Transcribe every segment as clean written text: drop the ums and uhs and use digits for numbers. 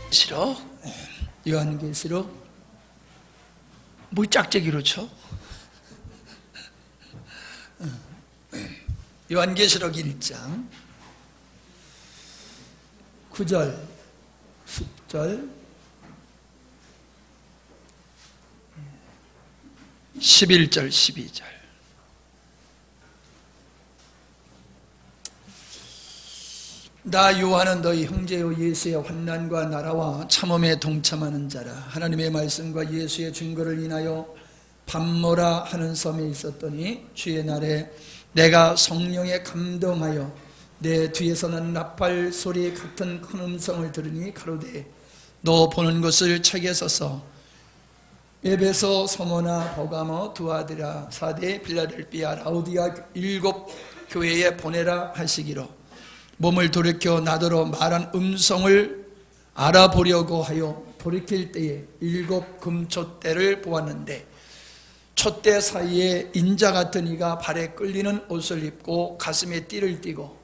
요한계시록, 요한계시록 뭐 짝짝이로 쳐? 요한계시록 1장 9절 10절 11절 12절. 나 요한은 너희 형제요 예수의 환난과 나라와 참음에 동참하는 자라. 하나님의 말씀과 예수의 증거를 인하여 밤모라 하는 섬에 있었더니 주의 날에 내가 성령에 감동하여 내 뒤에서 난 나팔 소리 같은 큰 음성을 들으니 가로되 너 보는 것을 책에 써서 에베소, 서머나, 버가모, 두아디라, 사데, 빌라델비아, 라우디아 7 교회에 보내라 하시기로 몸을 돌이켜 나더러 말한 음성을 알아보려고 하여 돌이킬 때에 7 금촛대를 보았는데 촛대 사이에 인자 같은 이가 발에 끌리는 옷을 입고 가슴에 띠를 띠고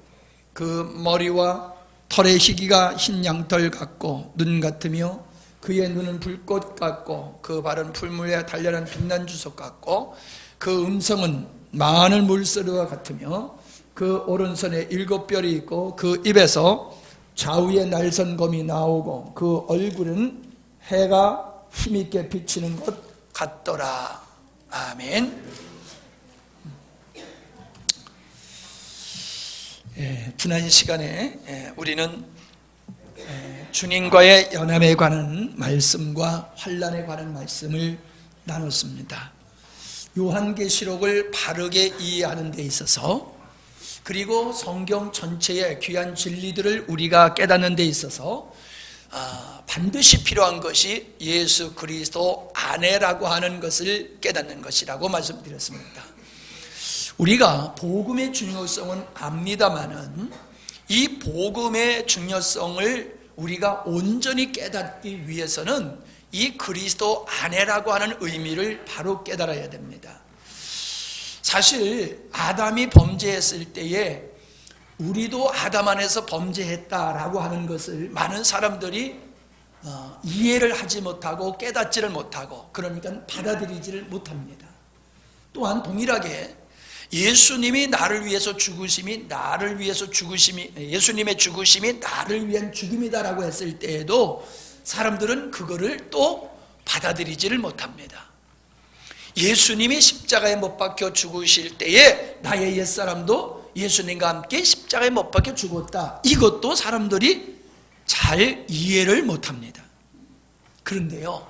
그 머리와 털의 희기가 흰 양털 같고 눈 같으며 그의 눈은 불꽃 같고 그 발은 풀무에 단련한 빛난 주석 같고 그 음성은 많은 물소리와 같으며 그 오른손에 7 뼈리 있고 그 입에서 좌우에 날선검이 나오고 그 얼굴은 해가 힘있게 비치는 것 같더라. 아멘. 지난 시간에 우리는 주님과의 연합에 관한 말씀과 환난에 관한 말씀을 나눴습니다. 요한계시록을 바르게 이해하는 데 있어서 그리고 성경 전체의 귀한 진리들을 우리가 깨닫는 데 있어서 반드시 필요한 것이 예수 그리스도 안에라고 하는 것을 깨닫는 것이라고 말씀드렸습니다. 우리가 복음의 중요성은 압니다마는 이 복음의 중요성을 우리가 온전히 깨닫기 위해서는 이 그리스도 안에라고 하는 의미를 바로 깨달아야 됩니다. 사실 아담이 범죄했을 때에 우리도 아담 안에서 범죄했다라고 하는 것을 많은 사람들이 이해를 하지 못하고 깨닫지를 못하고 그러니까 받아들이지를 못합니다. 또한 동일하게 예수님이 나를 위해서 죽으심이 예수님의 죽으심이 나를 위한 죽음이다라고 했을 때에도 사람들은 그거를 또 받아들이지를 못합니다. 예수님이 십자가에 못 박혀 죽으실 때에 나의 옛사람도 예수님과 함께 십자가에 못 박혀 죽었다. 이것도 사람들이 잘 이해를 못합니다. 그런데요,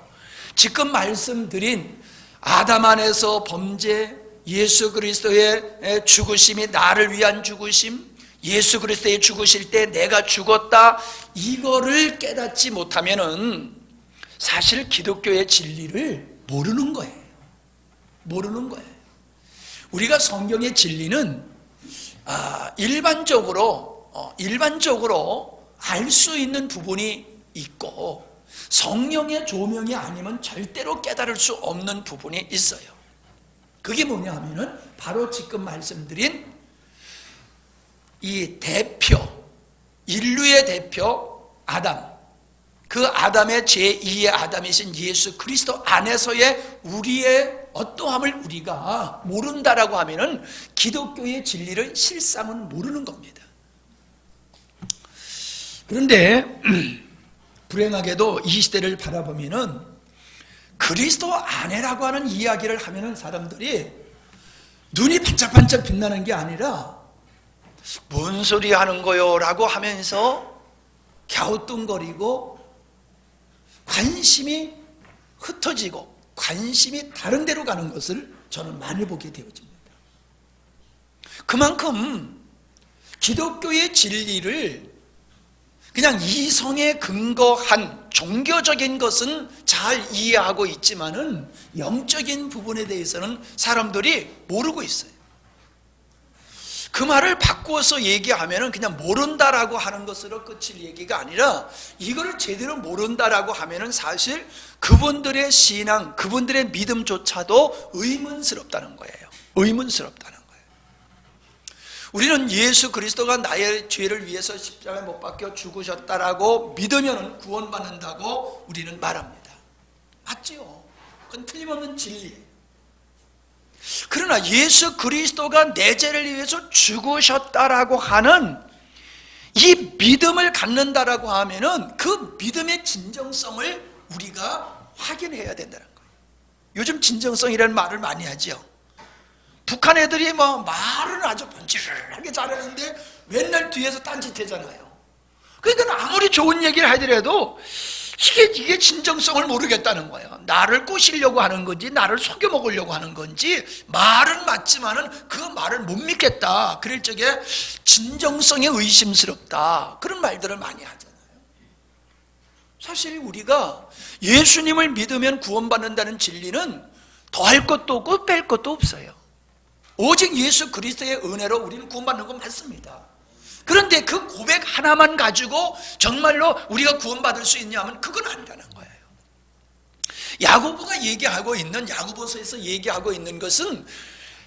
지금 말씀드린 아담 안에서 범죄, 예수 그리스도의 죽으심이 나를 위한 죽으심, 예수 그리스도의 죽으실 때 내가 죽었다, 이거를 깨닫지 못하면은 사실 기독교의 진리를 모르는 거예요. 우리가 성경의 진리는 일반적으로 알 수 있는 부분이 있고 성령의 조명이 아니면 절대로 깨달을 수 없는 부분이 있어요. 그게 뭐냐 하면은 바로 지금 말씀드린 이 대표, 인류의 대표 아담, 그 아담의 제2의 아담이신 예수 그리스도 안에서의 우리의 어떠함을 우리가 모른다라고 하면은 기독교의 진리를 실상은 모르는 겁니다. 그런데 불행하게도 이 시대를 바라보면은 그리스도 안에라고 하는 이야기를 하면은 사람들이 눈이 반짝반짝 빛나는 게 아니라 뭔 소리 하는 거요? 라고 하면서 갸우뚱거리고 관심이 흩어지고 관심이 다른 데로 가는 것을 저는 많이 보게 되어집니다. 그만큼 기독교의 진리를 그냥 이성에 근거한 종교적인 것은 잘 이해하고 있지만은 영적인 부분에 대해서는 사람들이 모르고 있어요. 그 말을 바꾸어서 얘기하면은 그냥 모른다라고 하는 것으로 끝일 얘기가 아니라 이거를 제대로 모른다라고 하면은 사실 그분들의 신앙, 그분들의 믿음조차도 의문스럽다는 거예요. 우리는 예수 그리스도가 나의 죄를 위해서 십자가에 못 박혀 죽으셨다라고 믿으면 구원받는다고 우리는 말합니다. 맞지요? 그건 틀림없는 진리예요. 그러나 예수 그리스도가 내 죄를 위해서 죽으셨다라고 하는 이 믿음을 갖는다라고 하면은 그 믿음의 진정성을 우리가 확인해야 된다는 거예요. 요즘 진정성이라는 말을 많이 하죠. 북한 애들이 뭐 말은 아주 번지르르하게 잘하는데 맨날 뒤에서 딴짓하잖아요. 그러니까 아무리 좋은 얘기를 하더라도 이게 진정성을 모르겠다는 거예요. 나를 꼬시려고 하는 건지 나를 속여 먹으려고 하는 건지 말은 맞지만은 그 말을 못 믿겠다. 그럴 적에 진정성이 의심스럽다. 그런 말들을 많이 하잖아요. 사실 우리가 예수님을 믿으면 구원받는다는 진리는 더할 것도 없고 뺄 것도 없어요. 오직 예수 그리스도의 은혜로 우리는 구원받는 건 맞습니다. 그런데 그 고백 하나만 가지고 정말로 우리가 구원받을 수 있냐면 그건 아니라는 거예요. 야고보가 얘기하고 있는, 야고보서에서 얘기하고 있는 것은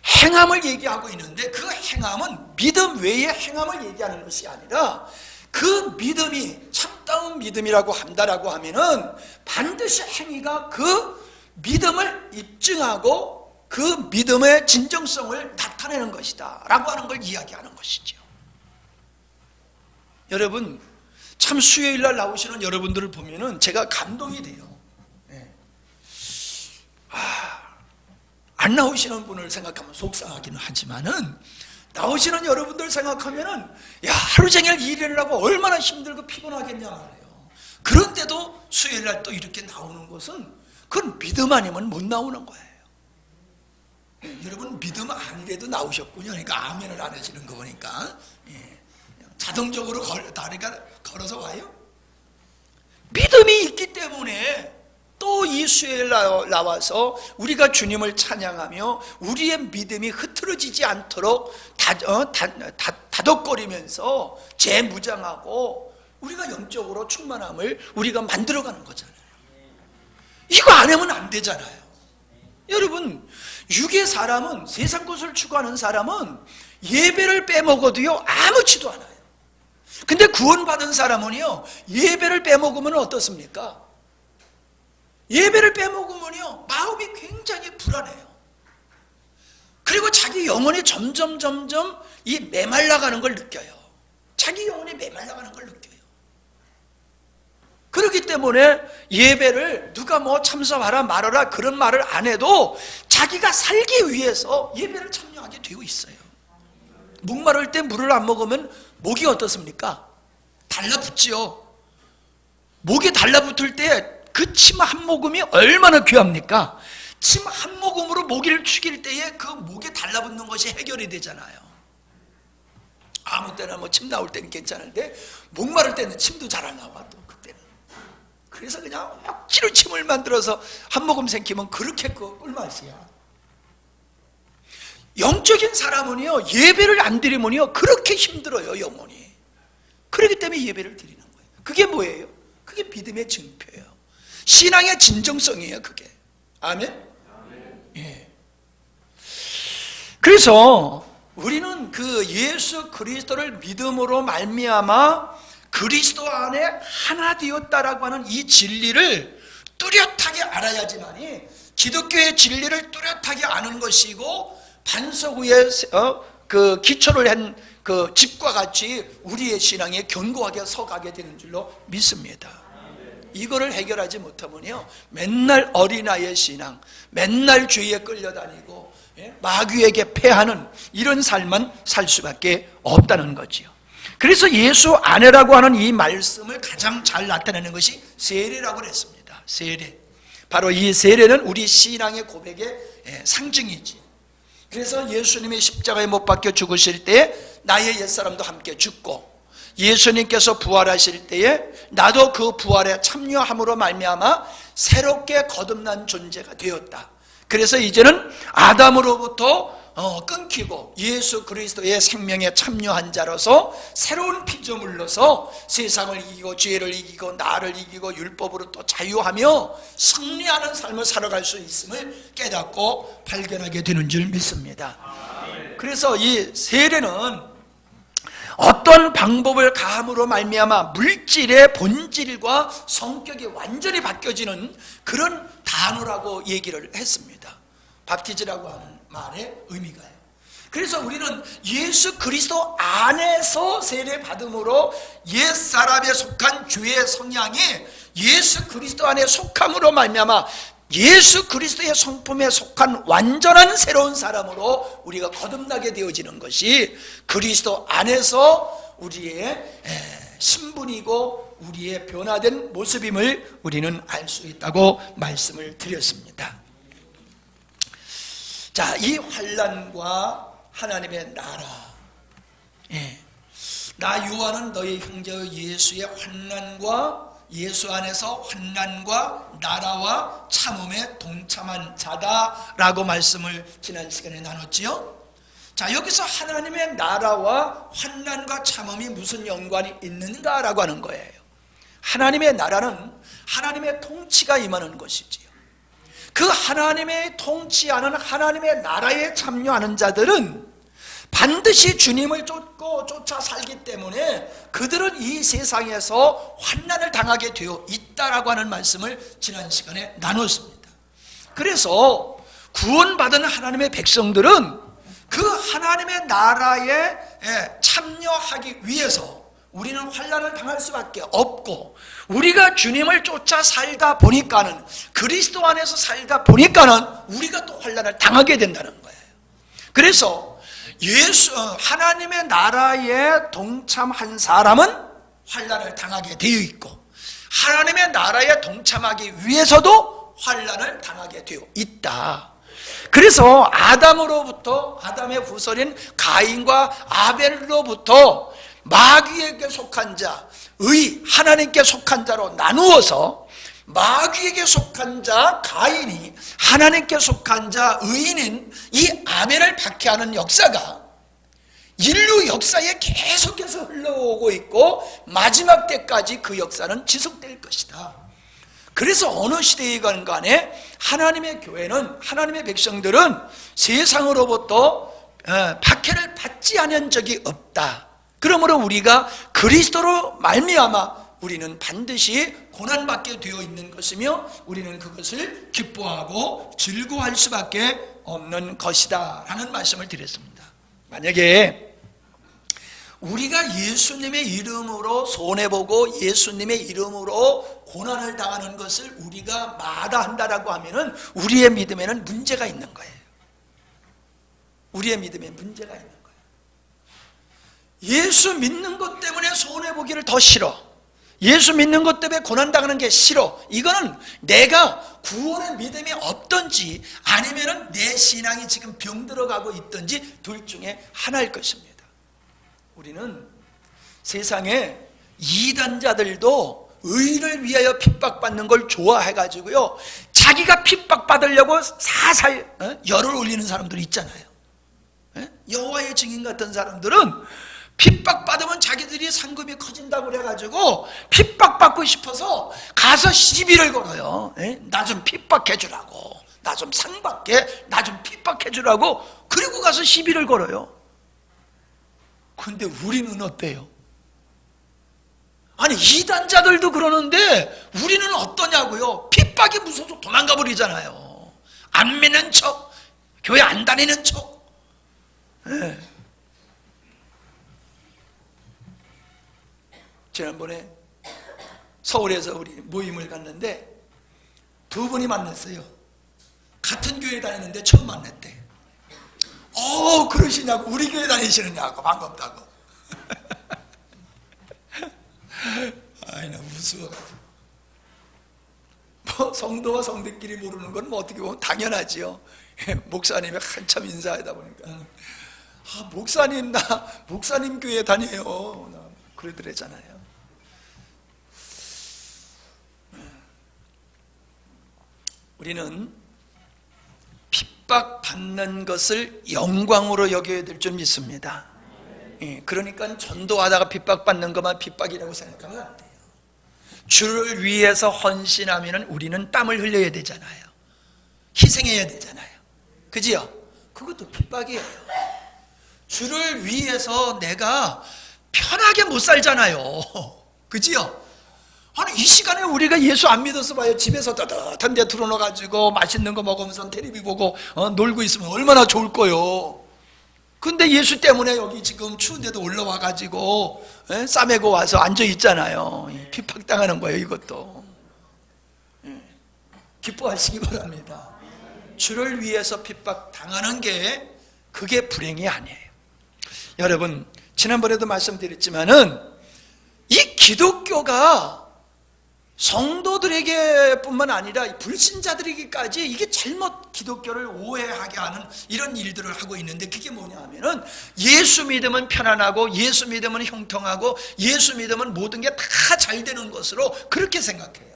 행함을 얘기하고 있는데 그 행함은 믿음 외의 행함을 얘기하는 것이 아니라 그 믿음이 참다운 믿음이라고 한다라고 하면은 반드시 행위가 그 믿음을 입증하고 그 믿음의 진정성을 나타내는 것이다 라고 하는 걸 이야기하는 것이죠. 여러분, 참 수요일날 나오시는 여러분들을 보면은 제가 감동이 돼요. 안 나오시는 분을 생각하면 속상하기는 하지만은 나오시는 여러분들 생각하면은 야, 하루 종일 일하려고 얼마나 힘들고 피곤하겠냐 말이에요. 그런데도 수요일날 또 이렇게 나오는 것은 그건 믿음 아니면 못 나오는 거예요. 여러분 믿음 아니래도 나오셨군요. 그러니까 아멘을 안 하시는 거 보니까 자동적으로 다리가 걸어서 와요. 믿음이 있기 때문에 또 이 수요일 나와서 우리가 주님을 찬양하며 우리의 믿음이 흐트러지지 않도록 다독거리면서 재무장하고 우리가 영적으로 충만함을 우리가 만들어가는 거잖아요. 이거 안 하면 안 되잖아요. 여러분, 육의 사람은, 세상 것을 추구하는 사람은 예배를 빼먹어도요 아무렇지도 않아요. 근데 구원받은 사람은요 예배를 빼먹으면 어떻습니까? 예배를 빼먹으면요 마음이 굉장히 불안해요. 그리고 자기 영혼이 점점 이 메말라가는 걸 느껴요. 자기 영혼이 메말라가는 걸 느껴요. 그렇기 때문에 예배를 누가 뭐 참석하라 말하라 그런 말을 안 해도 자기가 살기 위해서 예배를 참여하게 되어 있어요. 목마를 때 물을 안 먹으면 목이 어떻습니까? 달라붙지요. 목이 달라붙을 때 그 침 한 모금이 얼마나 귀합니까? 침 한 모금으로 모기를 죽일 때에 그 목에 달라붙는 것이 해결이 되잖아요. 아무 때나 뭐 침 나올 때는 괜찮은데 목마를 때는 침도 잘 안 나와 또 그때는. 그래서 그냥 억지로 침을 만들어서 한 모금 생기면 그렇게 그 꿀맛이야. 영적인 사람은요 예배를 안 드리면요 그렇게 힘들어요 영혼이. 그렇기 때문에 예배를 드리는 거예요. 그게 뭐예요? 그게 믿음의 증표예요. 신앙의 진정성이에요 그게. 아멘? 예. 그래서 우리는 그 예수 그리스도를 믿음으로 말미암아 그리스도 안에 하나 되었다라고 하는 이 진리를 뚜렷하게 알아야지만이 기독교의 진리를 뚜렷하게 아는 것이고 반석 위에 그 기초를 한 그 집과 같이 우리의 신앙이 견고하게 서가게 되는 줄로 믿습니다. 이거를 해결하지 못하면요 맨날 어린아이의 신앙, 맨날 죄에 끌려다니고 마귀에게 패하는 이런 삶만 살 수밖에 없다는 거지요. 그래서 예수 안에라고 하는 이 말씀을 가장 잘 나타내는 것이 세례라고 했습니다. 세례. 바로 이 세례는 우리 신앙의 고백의 상징이지. 그래서 예수님이 십자가에 못 박혀 죽으실 때에 나의 옛사람도 함께 죽고 예수님께서 부활하실 때에 나도 그 부활에 참여함으로 말미암아 새롭게 거듭난 존재가 되었다. 그래서 이제는 아담으로부터 끊기고 예수 그리스도의 생명에 참여한 자로서 새로운 피조물로서 세상을 이기고 죄를 이기고 나를 이기고 율법으로 또 자유하며 승리하는 삶을 살아갈 수 있음을 깨닫고 발견하게 되는 줄 믿습니다. 그래서 이 세례는 어떤 방법을 가함으로 말미암아 물질의 본질과 성격이 완전히 바뀌어지는 그런 단어라고 얘기를 했습니다. 밥티즈라고 하는 말의 의미가요. 그래서 우리는 예수 그리스도 안에서 세례받음으로 옛사람에 속한 죄의 성향이 예수 그리스도 안에 속함으로 말미암아 예수 그리스도의 성품에 속한 완전한 새로운 사람으로 우리가 거듭나게 되어지는 것이 그리스도 안에서 우리의 신분이고 우리의 변화된 모습임을 우리는 알 수 있다고 말씀을 드렸습니다. 자, 이 환난과 하나님의 나라, 나 요한은 너희 형제의 예수의 환난과 예수 안에서 환난과 나라와 참음에 동참한 자다라고 말씀을 지난 시간에 나눴지요. 자, 여기서 하나님의 나라와 환난과 참음이 무슨 연관이 있는가라고 하는 거예요. 하나님의 나라는 하나님의 통치가 임하는 것이지요. 그 하나님의 통치하는 하나님의 나라에 참여하는 자들은 반드시 주님을 쫓고 쫓아 살기 때문에 그들은 이 세상에서 환난을 당하게 되어 있다라고 하는 말씀을 지난 시간에 나눴습니다. 그래서 구원받은 하나님의 백성들은 그 하나님의 나라에 참여하기 위해서 우리는 환난을 당할 수밖에 없고, 우리가 주님을 쫓아 살다 보니까는, 그리스도 안에서 살다 보니까는 우리가 또 환난을 당하게 된다는 거예요. 그래서 하나님의 나라에 동참한 사람은 환난을 당하게 되어 있고, 하나님의 나라에 동참하기 위해서도 환난을 당하게 되어 있다. 그래서 아담의 후손인 가인과 아벨로부터 마귀에게 속한 자, 하나님께 속한 자로 나누어서 마귀에게 속한 자 가인이 하나님께 속한 자 의인인 이 아벨을 박해하는 역사가 인류 역사에 계속해서 흘러오고 있고 마지막 때까지 그 역사는 지속될 것이다. 그래서 어느 시대이건 간에 하나님의 교회는, 하나님의 백성들은 세상으로부터 박해를 받지 않은 적이 없다. 그러므로 우리가 그리스도로 말미암아 우리는 반드시 고난받게 되어 있는 것이며 우리는 그것을 기뻐하고 즐거워할 수밖에 없는 것이다 라는 말씀을 드렸습니다. 만약에 우리가 예수님의 이름으로 손해보고 예수님의 이름으로 고난을 당하는 것을 우리가 마다한다라고 하면은 우리의 믿음에는 문제가 있는 거예요. 우리의 믿음에 문제가 있는 거예요. 예수 믿는 것 때문에 손해보기를 더 싫어, 예수 믿는 것 때문에 고난당하는 게 싫어, 이거는 내가 구원의 믿음이 없든지 아니면은 내 신앙이 지금 병들어가고 있든지 둘 중에 하나일 것입니다. 우리는 세상에 이단자들도 의를 위하여 핍박받는 걸 좋아해가지고요, 자기가 핍박받으려고 사살 열을 올리는 사람들이 있잖아요. 여호와의 증인 같은 사람들은 핍박받으면 자기들이 상급이 커진다고 그래가지고 핍박받고 싶어서 가서 시비를 걸어요. 나 좀 핍박해주라고, 나 좀 상받게, 나 좀 핍박해주라고, 그리고 가서 시비를 걸어요. 근데 우리는 어때요? 아니, 이단자들도 그러는데 우리는 어떠냐고요? 핍박이 무서워서 도망가 버리잖아요. 안 믿는 척, 교회 안 다니는 척. 지난번에 서울에서 우리 모임을 갔는데 두 분이 만났어요. 같은 교회 다니는데 처음 만났대. 그러시냐고, 우리 교회 다니시느냐고, 반갑다고. 아이, 나 무서워가지고. 뭐 성도와 성도끼리 모르는 건 뭐 어떻게 보면 당연하지요. 목사님이 한참 인사하다 보니까 목사님, 나 목사님 교회 다녀요, 나 그러더랬잖아요. 우리는 핍박받는 것을 영광으로 여겨야 될 줄 믿습니다. 그러니까 전도하다가 핍박받는 것만 핍박이라고 생각하면 안 돼요. 주를 위해서 헌신하면 우리는 땀을 흘려야 되잖아요. 희생해야 되잖아요. 그지요? 그것도 핍박이에요. 주를 위해서 내가 편하게 못 살잖아요. 그지요? 아니 이 시간에 우리가 예수 안 믿어서 봐요. 집에서 따뜻한 데 들어놓아가지고 맛있는 거 먹으면서 텔레비 보고 놀고 있으면 얼마나 좋을 거요. 근데 예수 때문에 여기 지금 추운데도 올라와가지고 싸매고 와서 앉아 있잖아요. 핍박당하는 거예요. 이것도 기뻐하시기 바랍니다. 주를 위해서 핍박당하는 게 그게 불행이 아니에요. 여러분 지난번에도 말씀드렸지만은 이 기독교가 성도들에게 뿐만 아니라 불신자들에게까지 이게 잘못 기독교를 오해하게 하는 이런 일들을 하고 있는데, 그게 뭐냐 하면은 예수 믿으면 편안하고 예수 믿으면 형통하고 예수 믿으면 모든 게 다 잘 되는 것으로 그렇게 생각해요.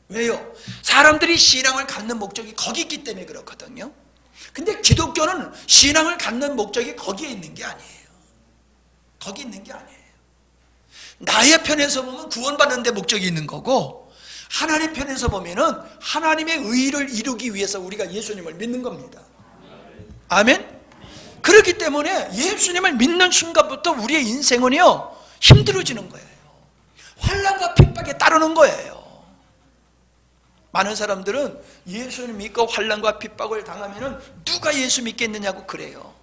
왜요? 사람들이 신앙을 갖는 목적이 거기 있기 때문에 그렇거든요. 근데 기독교는 신앙을 갖는 목적이 거기에 있는 게 아니에요. 거기 있는 게 아니에요. 나의 편에서 보면 구원받는 데 목적이 있는 거고, 하나님 편에서 보면은 하나님의 의를 이루기 위해서 우리가 예수님을 믿는 겁니다. 아멘? 그렇기 때문에 예수님을 믿는 순간부터 우리의 인생은요 힘들어지는 거예요. 환난과 핍박에 따르는 거예요. 많은 사람들은 예수님 믿고 환난과 핍박을 당하면은 누가 예수 믿겠느냐고 그래요.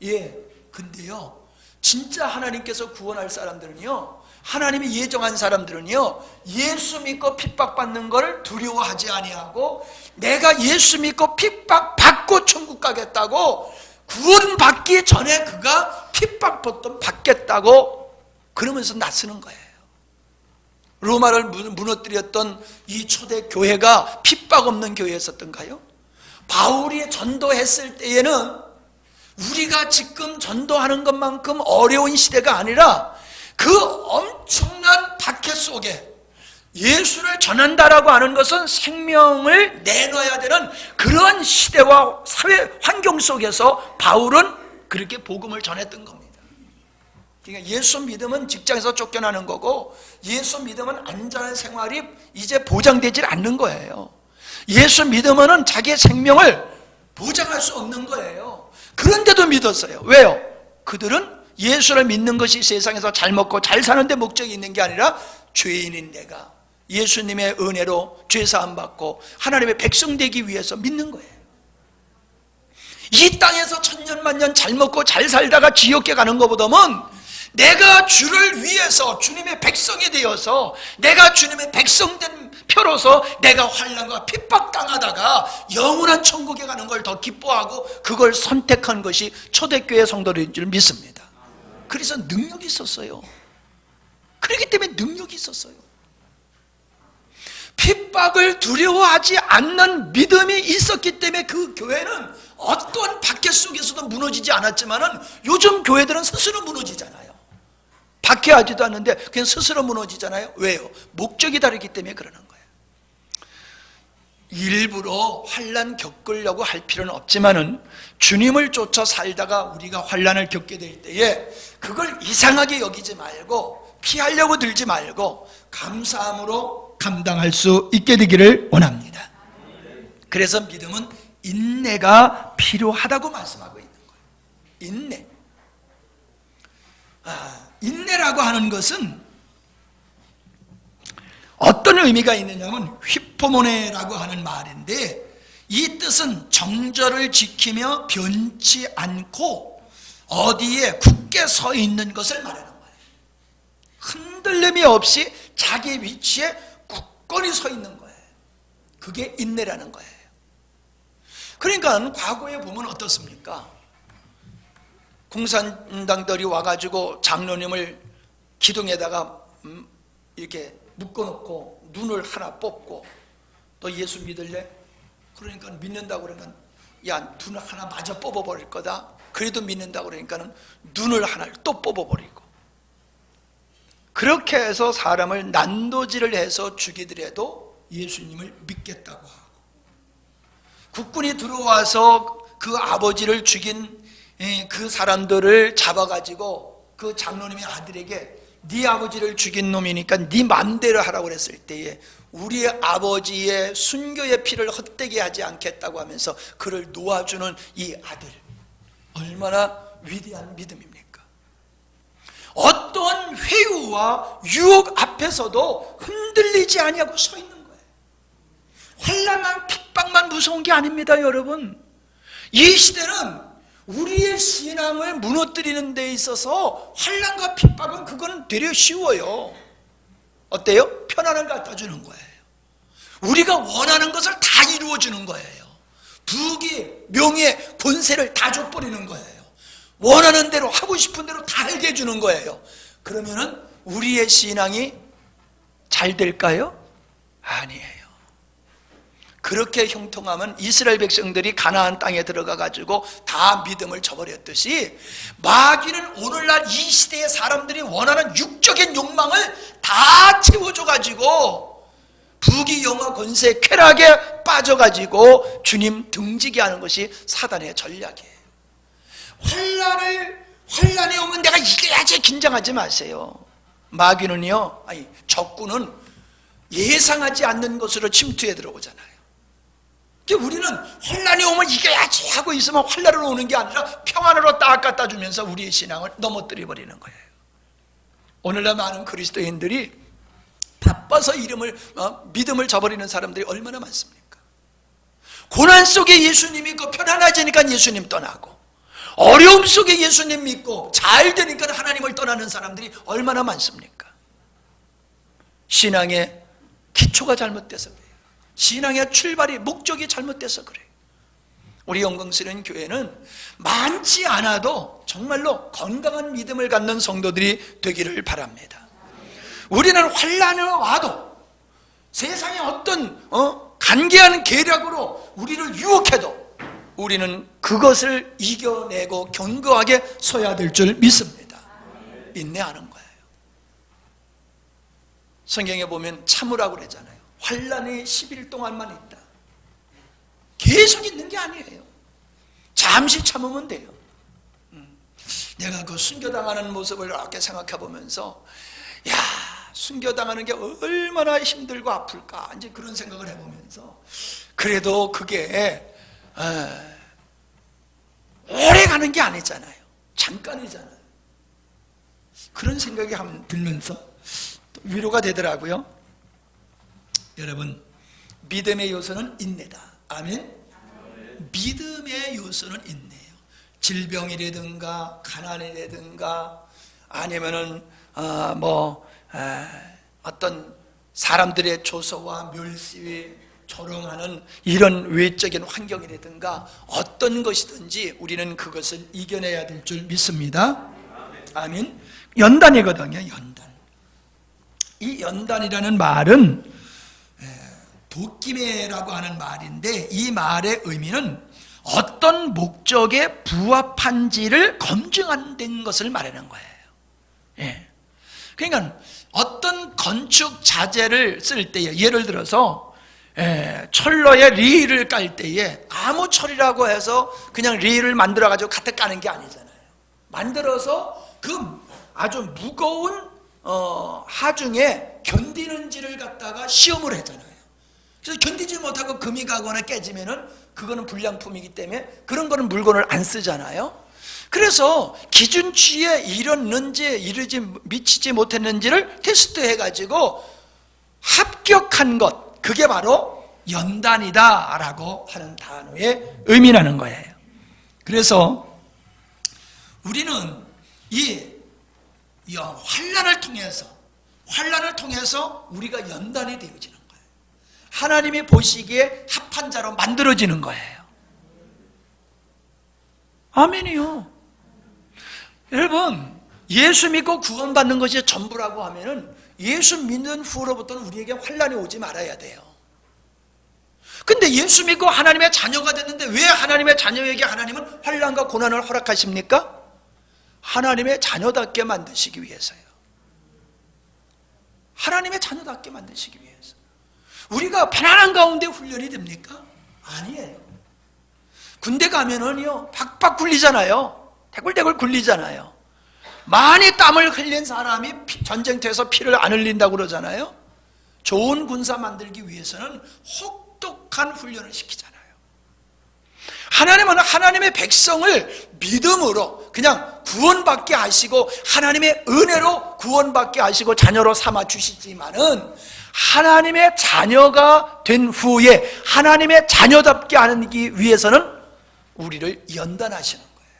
예, 근데요 진짜 하나님께서 구원할 사람들은요, 하나님이 예정한 사람들은요 예수 믿고 핍박받는 걸 두려워하지 아니하고, 내가 예수 믿고 핍박받고 천국 가겠다고, 구원받기 전에 그가 핍박받겠다고 그러면서 나서는 거예요. 로마를 무너뜨렸던 이 초대 교회가 핍박 없는 교회였었던가요? 바울이 전도했을 때에는 우리가 지금 전도하는 것만큼 어려운 시대가 아니라 그 엄청난 박해 속에 예수를 전한다라고 하는 것은 생명을 내놔야 되는 그런 시대와 사회 환경 속에서 바울은 그렇게 복음을 전했던 겁니다. 그러니까 예수 믿으면 직장에서 쫓겨나는 거고, 예수 믿으면 안전한 생활이 이제 보장되질 않는 거예요. 예수 믿으면 자기의 생명을 보장할 수 없는 거예요. 그런데도 믿었어요. 왜요? 그들은 예수를 믿는 것이 세상에서 잘 먹고 잘 사는 데 목적이 있는 게 아니라, 죄인인 내가 예수님의 은혜로 죄사함 받고 하나님의 백성 되기 위해서 믿는 거예요. 이 땅에서 천년만년 잘 먹고 잘 살다가 지옥에 가는 것보다는 내가 주를 위해서 주님의 백성이 되어서, 내가 주님의 백성된 표로서 내가 환난과 핍박당하다가 영원한 천국에 가는 걸 더 기뻐하고 그걸 선택한 것이 초대교회 성도들인 줄 믿습니다. 그래서 능력이 있었어요. 그렇기 때문에 능력이 있었어요. 핍박을 두려워하지 않는 믿음이 있었기 때문에 그 교회는 어떤 박해 속에서도 무너지지 않았지만은, 요즘 교회들은 스스로 무너지잖아요. 박해하지도 않는데 그냥 스스로 무너지잖아요. 왜요? 목적이 다르기 때문에 그러는 거예요. 일부러 환난 겪으려고 할 필요는 없지만은, 주님을 쫓아 살다가 우리가 환난을 겪게 될 때에 그걸 이상하게 여기지 말고, 피하려고 들지 말고 감사함으로 감당할 수 있게 되기를 원합니다. 그래서 믿음은 인내가 필요하다고 말씀하고 있는 거예요. 인내. 인내라고 하는 것은 어떤 의미가 있느냐면, 휘포모네라고 하는 말인데, 이 뜻은 정절을 지키며 변치 않고 어디에 굳게 서 있는 것을 말하는 거예요. 흔들림이 없이 자기 위치에 굳건히 서 있는 거예요. 그게 인내라는 거예요. 그러니까 과거에 보면 어떻습니까? 공산당들이 와가지고 장로님을 기둥에다가 이렇게 묶어놓고 눈을 하나 뽑고, 너 예수 믿을래? 그러니까 믿는다고 그러면, 야, 눈을 하나 마저 뽑아버릴 거다. 그래도 믿는다고 그러니까는 눈을 하나를 또 뽑아버리고, 그렇게 해서 사람을 난도질을 해서 죽이더라도 예수님을 믿겠다고 하고, 국군이 들어와서 그 아버지를 죽인 그 사람들을 잡아가지고 그 장로님의 아들에게, 네 아버지를 죽인 놈이니까 네 맘대로 하라고 그랬을 때에 우리 아버지의 순교의 피를 헛되게 하지 않겠다고 하면서 그를 놓아주는 이 아들, 얼마나 위대한 믿음입니까? 어떤 회유와 유혹 앞에서도 흔들리지 아니하고 서 있는 거예요. 환난만 핍박만 무서운 게 아닙니다, 여러분. 이 시대는 우리의 신앙을 무너뜨리는 데 있어서 환난과 핍박은 그거는 되려 쉬워요. 어때요? 편안을 갖다 주는 거예요. 우리가 원하는 것을 다 이루어주는 거예요. 부귀, 명예, 권세를 다 줘버리는 거예요. 원하는 대로, 하고 싶은 대로 다 하게 해주는 거예요. 그러면은 우리의 신앙이 잘 될까요? 아니에요. 그렇게 형통하면 이스라엘 백성들이 가나안 땅에 들어가 가지고 다 믿음을 저버렸듯이, 마귀는 오늘날 이 시대의 사람들이 원하는 육적인 욕망을 다 채워줘 가지고 부귀, 영화, 권세, 쾌락에 빠져 가지고 주님 등지게 하는 것이 사단의 전략이에요. 환란이 오면 내가 이겨야지 긴장하지 마세요. 마귀는요, 적군은 예상하지 않는 것으로 침투해 들어오잖아요. 우리는 환란이 오면 이겨야지 하고 있으면 환란으로 오는 게 아니라 평안으로 딱 갖다 주면서 우리의 신앙을 넘어뜨려 버리는 거예요. 오늘날 많은 그리스도인들이 바빠서 믿음을 저버리는 사람들이 얼마나 많습니까? 고난 속에 예수님 믿고 편안해지니까 예수님 떠나고, 어려움 속에 예수님 믿고 잘 되니까 하나님을 떠나는 사람들이 얼마나 많습니까? 신앙의 기초가 잘못돼서 그래요. 신앙의 출발이, 목적이 잘못돼서 그래요. 우리 영광스러운 교회는 많지 않아도 정말로 건강한 믿음을 갖는 성도들이 되기를 바랍니다. 우리는 환난이 와도, 세상의 어떤 간계한 계략으로 우리를 유혹해도 우리는 그것을 이겨내고 견고하게 서야 될 줄 믿습니다. 인내하는 거예요. 성경에 보면 참으라고 그러잖아요. 환난이 10일 동안만 있다. 계속 있는 게 아니에요. 잠시 참으면 돼요. 내가 그 순교당하는 모습을 이렇게 생각해 보면서, 야, 순교당하는 게 얼마나 힘들고 아플까, 이제 그런 생각을 해보면서, 그래도 그게 오래 가는 게 아니잖아요. 잠깐이잖아요. 그런 생각이 들면서 또 위로가 되더라고요. 여러분, 믿음의 요소는 인내다. 아멘. 믿음의 요소는 인내예요. 질병이라든가 가난이라든가 아니면은 어떤 사람들의 조소와 멸시에 조롱하는 이런 외적인 환경이라든가 어떤 것이든지 우리는 그것을 이겨내야 될 줄 믿습니다. 아멘. 연단이거든요. 연단. 이 연단이라는 말은 도끼매라고 하는 말인데, 이 말의 의미는 어떤 목적에 부합한지를 검증한 것을 말하는 거예요. 예. 그러니까 어떤 건축 자재를 쓸 때에, 예를 들어서 철로에 리를 깔 때에 아무 철이라고 해서 그냥 리를 만들어 가지고 갖다 까는 게 아니잖아요. 만들어서 그 아주 무거운 하중에 견디는지를 갖다가 시험을 했잖아요. 그래서 견디지 못하고 금이 가거나 깨지면은 그거는 불량품이기 때문에 그런 거는 물건을 안 쓰잖아요. 그래서 기준치에 이르지 미치지 못했는지를 테스트해 가지고 합격한 것, 그게 바로 연단이다 라고 하는 단어의 의미라는 거예요. 그래서 우리는 이 환난을 통해서 우리가 연단이 되어지는 거예요. 하나님이 보시기에 합한 자로 만들어지는 거예요. 아멘이요. 여러분, 예수 믿고 구원받는 것이 전부라고 하면은 예수 믿는 후로부터는 우리에게 환난이 오지 말아야 돼요. 근데 예수 믿고 하나님의 자녀가 됐는데 왜 하나님의 자녀에게 하나님은 환난과 고난을 허락하십니까? 하나님의 자녀답게 만드시기 위해서요. 하나님의 자녀답게 만드시기 위해서. 우리가 편안한 가운데 훈련이 됩니까? 아니에요. 군대 가면은요, 박박 굴리잖아요. 대굴대굴 굴리잖아요. 많이 땀을 흘린 사람이 전쟁터에서 피를 안 흘린다고 그러잖아요. 좋은 군사 만들기 위해서는 혹독한 훈련을 시키잖아요. 하나님은 하나님의 백성을 믿음으로 그냥 구원받게 하시고 하나님의 은혜로 구원받게 하시고 자녀로 삼아 주시지만은 하나님의 자녀가 된 후에 하나님의 자녀답게 하기 위해서는 우리를 연단하시는 거예요.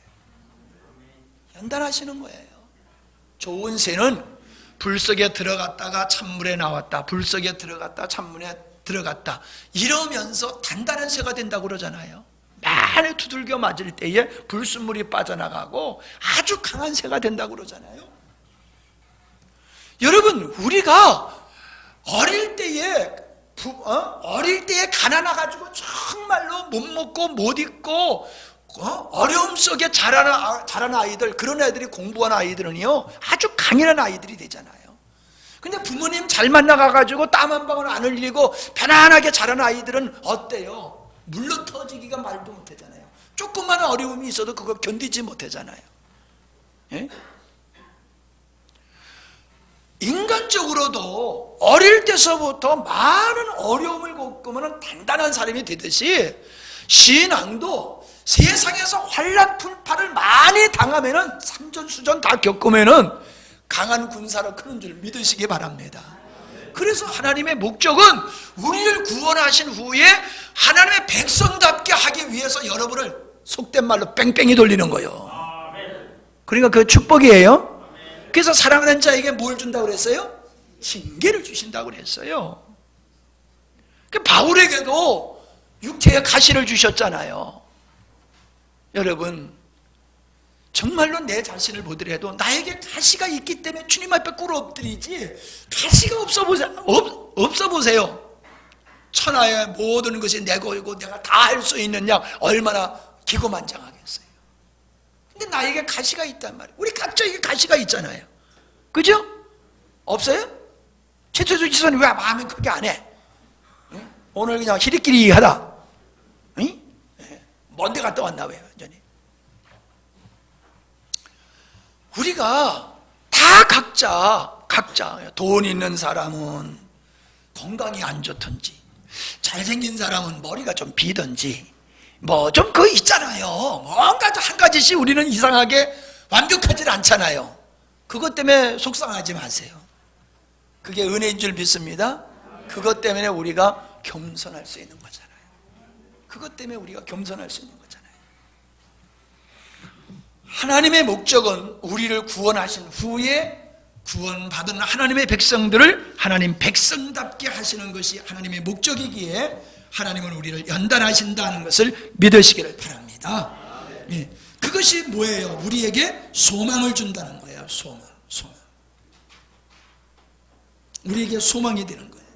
연단하시는 거예요. 좋은 새는 불 속에 들어갔다가 찬물에 나왔다, 불 속에 들어갔다 찬물에 들어갔다 이러면서 단단한 새가 된다고 그러잖아요. 많이 두들겨 맞을 때에 불순물이 빠져나가고 아주 강한 새가 된다고 그러잖아요. 여러분, 우리가 어릴 때에 가난해가지고 정말로 못 먹고 못 입고 어려움 속에 자라는 아이들, 그런 애들이 공부하는 아이들은요 아주 강인한 아이들이 되잖아요. 근데 부모님 잘 만나가지고 땀 한 방울 안 흘리고 편안하게 자라는 아이들은 어때요? 물러 터지기가 말도 못하잖아요. 조그마한 어려움이 있어도 그거 견디지 못하잖아요. 예? 인간적으로도 어릴 때서부터 많은 어려움을 겪으면 단단한 사람이 되듯이 신앙도 세상에서 환난 풍파를 많이 당하면은 산전수전 다 겪으면은 강한 군사로 크는 줄 믿으시기 바랍니다. 그래서 하나님의 목적은 우리를 구원하신 후에 하나님의 백성답게 하기 위해서 여러분을 속된 말로 뺑뺑이 돌리는 거예요. 그러니까 그 축복이에요. 그래서 사랑하는 자에게 뭘 준다고 그랬어요? 징계를 주신다고 그랬어요. 바울에게도 육체의 가시를 주셨잖아요. 여러분, 정말로 내 자신을 보더라도 나에게 가시가 있기 때문에 주님 앞에 꿇어 엎드리지, 가시가 없어 보세요. 천하의 모든 것이 내 거이고 내가 다 할 수 있느냐, 얼마나 기고만장하겠어요. 근데 나에게 가시가 있단 말이에요. 우리 각자에게 가시가 있잖아요. 그죠? 없어요? 최태수 지사님 왜 마음이 크게 안 해? 응? 오늘 그냥 히리끼리 하다. 응? 먼데 갔다 왔나 왜 완전히? 우리가 다 각자 돈 있는 사람은 건강이 안 좋든지, 잘생긴 사람은 머리가 좀 비든지, 뭐 좀 그거 있잖아요. 뭔가 한 가지씩 우리는 이상하게 완벽하지 않잖아요. 그것 때문에 속상하지 마세요. 그게 은혜인 줄 믿습니다. 그것 때문에 우리가 겸손할 수 있는 거잖아요. 그것 때문에 우리가 겸손할 수 있는 거잖아요. 하나님의 목적은 우리를 구원하신 후에 구원받은 하나님의 백성들을 하나님 백성답게 하시는 것이 하나님의 목적이기에 하나님은 우리를 연단하신다는 것을 믿으시기를 바랍니다. 예. 그것이 뭐예요? 우리에게 소망을 준다는 거예요. 소망. 우리에게 소망이 되는 거예요.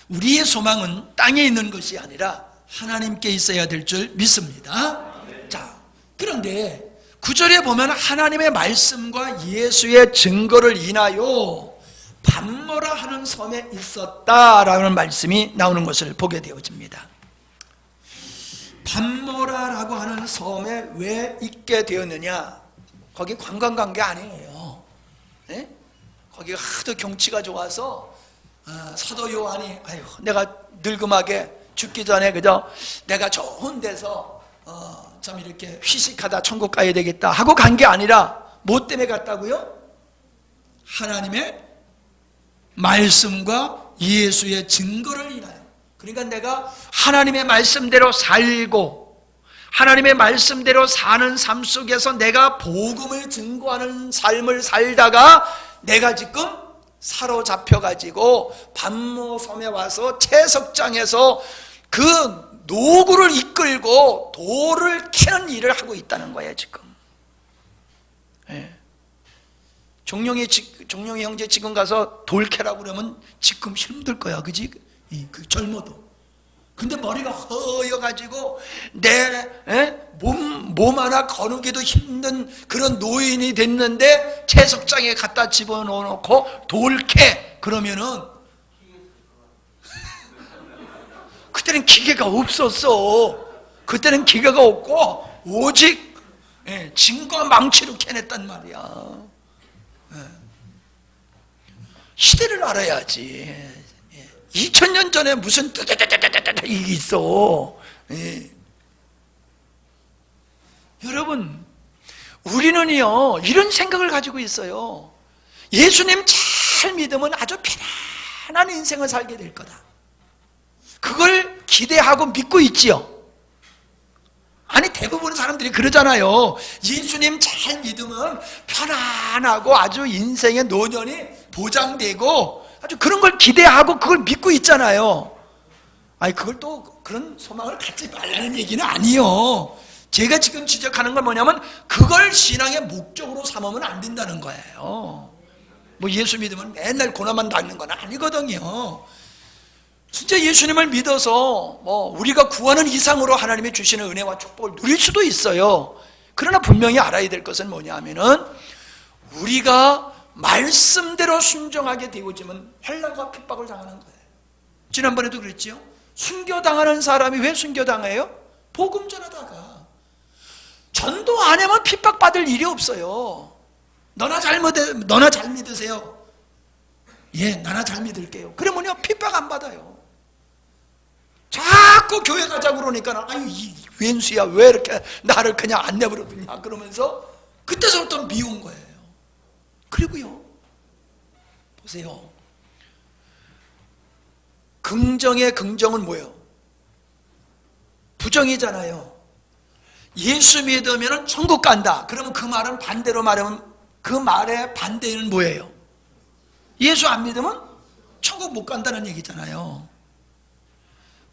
우리의 소망은 땅에 있는 것이 아니라 하나님께 있어야 될 줄 믿습니다. 자, 그런데 9절에 보면 하나님의 말씀과 예수의 증거를 인하여 밤모라 하는 섬에 있었다라는 말씀이 나오는 것을 보게 되어집니다. 밤모라라고 하는 섬에 왜 있게 되었느냐? 거기 관광 간 게 아니에요. 네? 거기가 하도 경치가 좋아서 사도 요한이 내가 늙음하게 죽기 전에 그저 내가 좋은 데서 좀 이렇게 휴식하다 천국 가야 되겠다 하고 간 게 아니라 뭐 때문에 갔다고요? 하나님의 말씀과 예수의 증거를 인하여. 그러니까 내가 하나님의 말씀대로 살고 하나님의 말씀대로 사는 삶 속에서 내가 복음을 증거하는 삶을 살다가 내가 지금 사로잡혀가지고 밤모섬에 와서 채석장에서 그 노구를 이끌고 돌을 캐는 일을 하고 있다는 거예요 지금. 예. 종룡이 형제 지금 가서 돌 캐라고 그러면 지금 힘들 거야, 그지? 그 젊어도. 근데 머리가 허여가지고 내 몸 하나 거누기도 힘든 그런 노인이 됐는데 채석장에 갖다 집어넣어놓고 돌캐 그러면은 그때는 기계가 없었어. 그때는 기계가 없고 오직 진과 망치로 캐냈단 말이야. 시대를 알아야지. 2000년 전에 무슨 뜨뜨뜨뜨뜨뜨 이게 있어. 여러분, 우리는요 이런 생각을 가지고 있어요. 예수님 잘 믿으면 아주 편안한 인생을 살게 될 거다. 그걸 기대하고 믿고 있지요. 아니, 대부분의 사람들이 그러잖아요. 예수님 잘 믿으면 편안하고 아주 인생의 노년이 보장되고 아주 그런 걸 기대하고 그걸 믿고 있잖아요. 아니, 그걸 또 그런 소망을 갖지 말라는 얘기는 아니에요. 제가 지금 지적하는 건 뭐냐면 그걸 신앙의 목적으로 삼으면 안 된다는 거예요. 뭐 예수 믿으면 맨날 고난만 당하는 건 아니거든요. 진짜 예수님을 믿어서 뭐 우리가 구하는 이상으로 하나님이 주시는 은혜와 축복을 누릴 수도 있어요. 그러나 분명히 알아야 될 것은 뭐냐면은 우리가 말씀대로 순종하게 되어지면 환난과 핍박을 당하는 거예요. 지난번에도 그랬죠. 순교당하는 사람이 왜 순교당해요? 복음 전하다가. 전도 안 하면 핍박받을 일이 없어요. 너나 잘 믿으세요. 예, 나나 잘 믿을게요. 그러면요 핍박 안 받아요. 자꾸 교회 가자고 그러니까 아유 이 왼수야 왜 이렇게 나를 그냥 안 내버려두냐 그러면서 그때서부터 미운 거예요. 그리고요 보세요, 긍정의 긍정은 뭐예요? 부정이잖아요. 예수 믿으면 천국 간다. 그러면 그 말은 반대로 말하면 그 말의 반대는 뭐예요? 예수 안 믿으면 천국 못 간다는 얘기잖아요.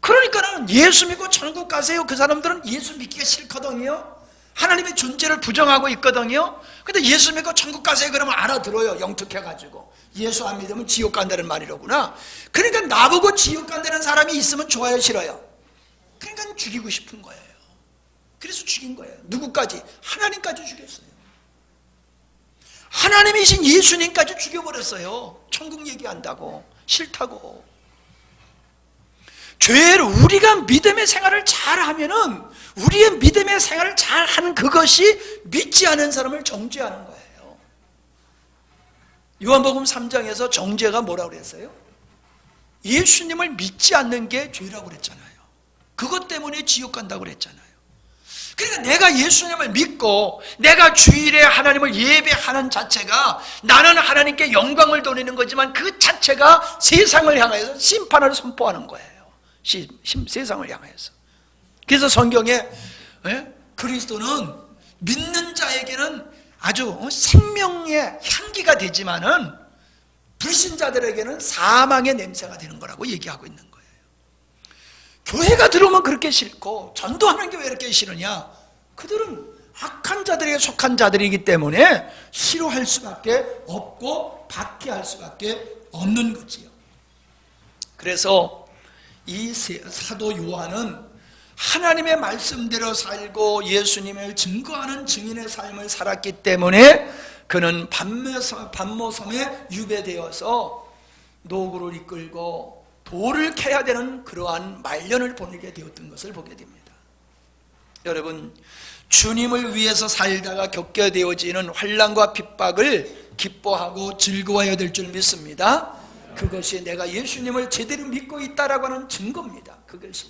그러니까는 예수 믿고 천국 가세요. 그 사람들은 예수 믿기가 싫거든요. 하나님의 존재를 부정하고 있거든요. 근데 예수 믿고 천국 가세요 그러면 알아들어요. 영특해가지고 예수 안 믿으면 지옥 간다는 말이로구나. 그러니까 나보고 지옥 간다는 사람이 있으면 좋아요, 싫어요? 그러니까 죽이고 싶은 거예요. 그래서 죽인 거예요. 누구까지? 하나님까지 죽였어요. 하나님이신 예수님까지 죽여버렸어요. 천국 얘기한다고, 싫다고. 죄를 우리가 믿음의 생활을 잘하면은 우리의 믿음의 생활을 잘하는 그것이 믿지 않은 사람을 정죄하는 거예요. 요한복음 3장에서 정죄가 뭐라고 그랬어요? 예수님을 믿지 않는 게 죄라고 그랬잖아요. 그것 때문에 지옥 간다고 그랬잖아요. 그러니까 내가 예수님을 믿고 내가 주일에 하나님을 예배하는 자체가 나는 하나님께 영광을 돌리는 거지만 그 자체가 세상을 향해서 심판을 선포하는 거예요. 세상을 향해서. 그래서 성경에 그리스도는 믿는 자에게는 아주 생명의 향기가 되지만은 불신자들에게는 사망의 냄새가 되는 거라고 얘기하고 있는 거예요. 교회가 들어오면 그렇게 싫고 전도하는 게 왜 이렇게 싫으냐? 그들은 악한 자들에게 속한 자들이기 때문에 싫어할 수밖에 없고 박해할 수밖에 없는 거지요. 그래서 이 사도 요한은 하나님의 말씀대로 살고 예수님을 증거하는 증인의 삶을 살았기 때문에 그는 반모섬에 유배되어서 노구를 이끌고 돌을 캐야 되는 그러한 말년을 보내게 되었던 것을 보게 됩니다. 여러분, 주님을 위해서 살다가 겪게 되어지는 환난과 핍박을 기뻐하고 즐거워해야 될 줄 믿습니다. 그것이 내가 예수님을 제대로 믿고 있다라고 하는 증거입니다. 그것이.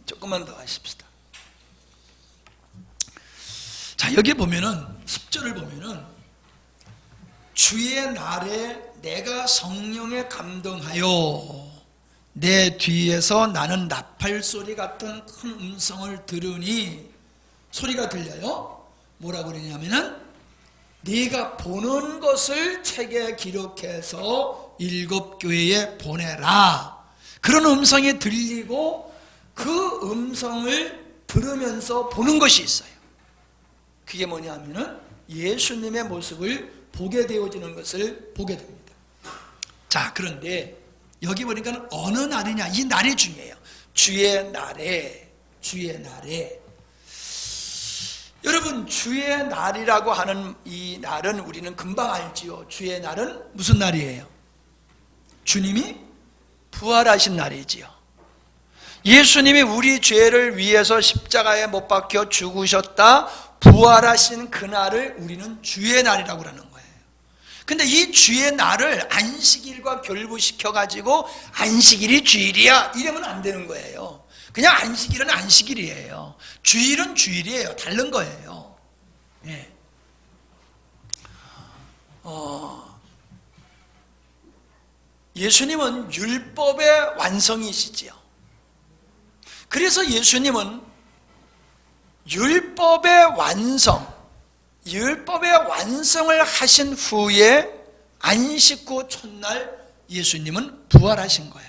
조금만 더 하십시다. 자, 여기 보면은 10절을 보면은 주의 날에 내가 성령에 감동하여 내 뒤에서 나는 나팔 소리 같은 큰 음성을 들으니, 소리가 들려요. 뭐라고 그러냐면은 네가 보는 것을 책에 기록해서 7 교회에 보내라. 그런 음성이 들리고 그 음성을 들으면서 보는 것이 있어요. 그게 뭐냐면은 예수님의 모습을 보게 되어지는 것을 보게 됩니다. 자, 그런데 여기 보니까 어느 날이냐, 이 날이 중요해요. 주의 날에. 여러분, 주의 날이라고 하는 이 날은 우리는 금방 알지요. 주의 날은 무슨 날이에요? 주님이 부활하신 날이지요. 예수님이 우리 죄를 위해서 십자가에 못 박혀 죽으셨다, 부활하신 그날을 우리는 주의 날이라고 하는 거예요. 근데 이 주의 날을 안식일과 결부시켜가지고 안식일이 주일이야 이러면 안 되는 거예요. 그냥 안식일은 안식일이에요. 주일은 주일이에요. 다른 거예요. 예. 예수님은 율법의 완성이시지요. 그래서 예수님은 율법의 완성을 하신 후에 안식구 첫날 예수님은 부활하신 거예요.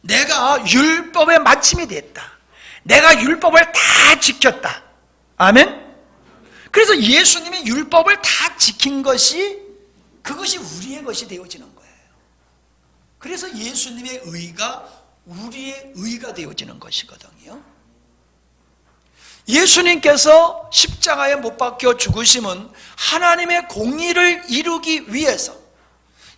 내가 율법의 마침이 됐다. 내가 율법을 다 지켰다. 아멘? 그래서 예수님이 율법을 다 지킨 것이 그것이 우리의 것이 되어지는 거예요. 그래서 예수님의 의가 우리의 의가 되어지는 것이거든요. 예수님께서 십자가에 못 박혀 죽으심은 하나님의 공의를 이루기 위해서,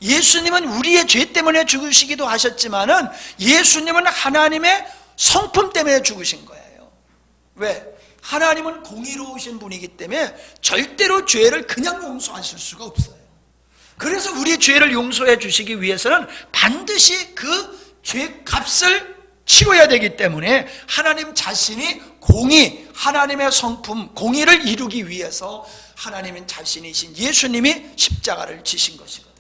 예수님은 우리의 죄 때문에 죽으시기도 하셨지만은 예수님은 하나님의 성품 때문에 죽으신 거예요. 왜? 하나님은 공의로우신 분이기 때문에 절대로 죄를 그냥 용서하실 수가 없어요. 그래서 우리 죄를 용서해 주시기 위해서는 반드시 그 죄 값을 치러야 되기 때문에 하나님 자신이 공의, 하나님의 성품, 공의를 이루기 위해서 하나님인 자신이신 예수님이 십자가를 지신 것이거든요.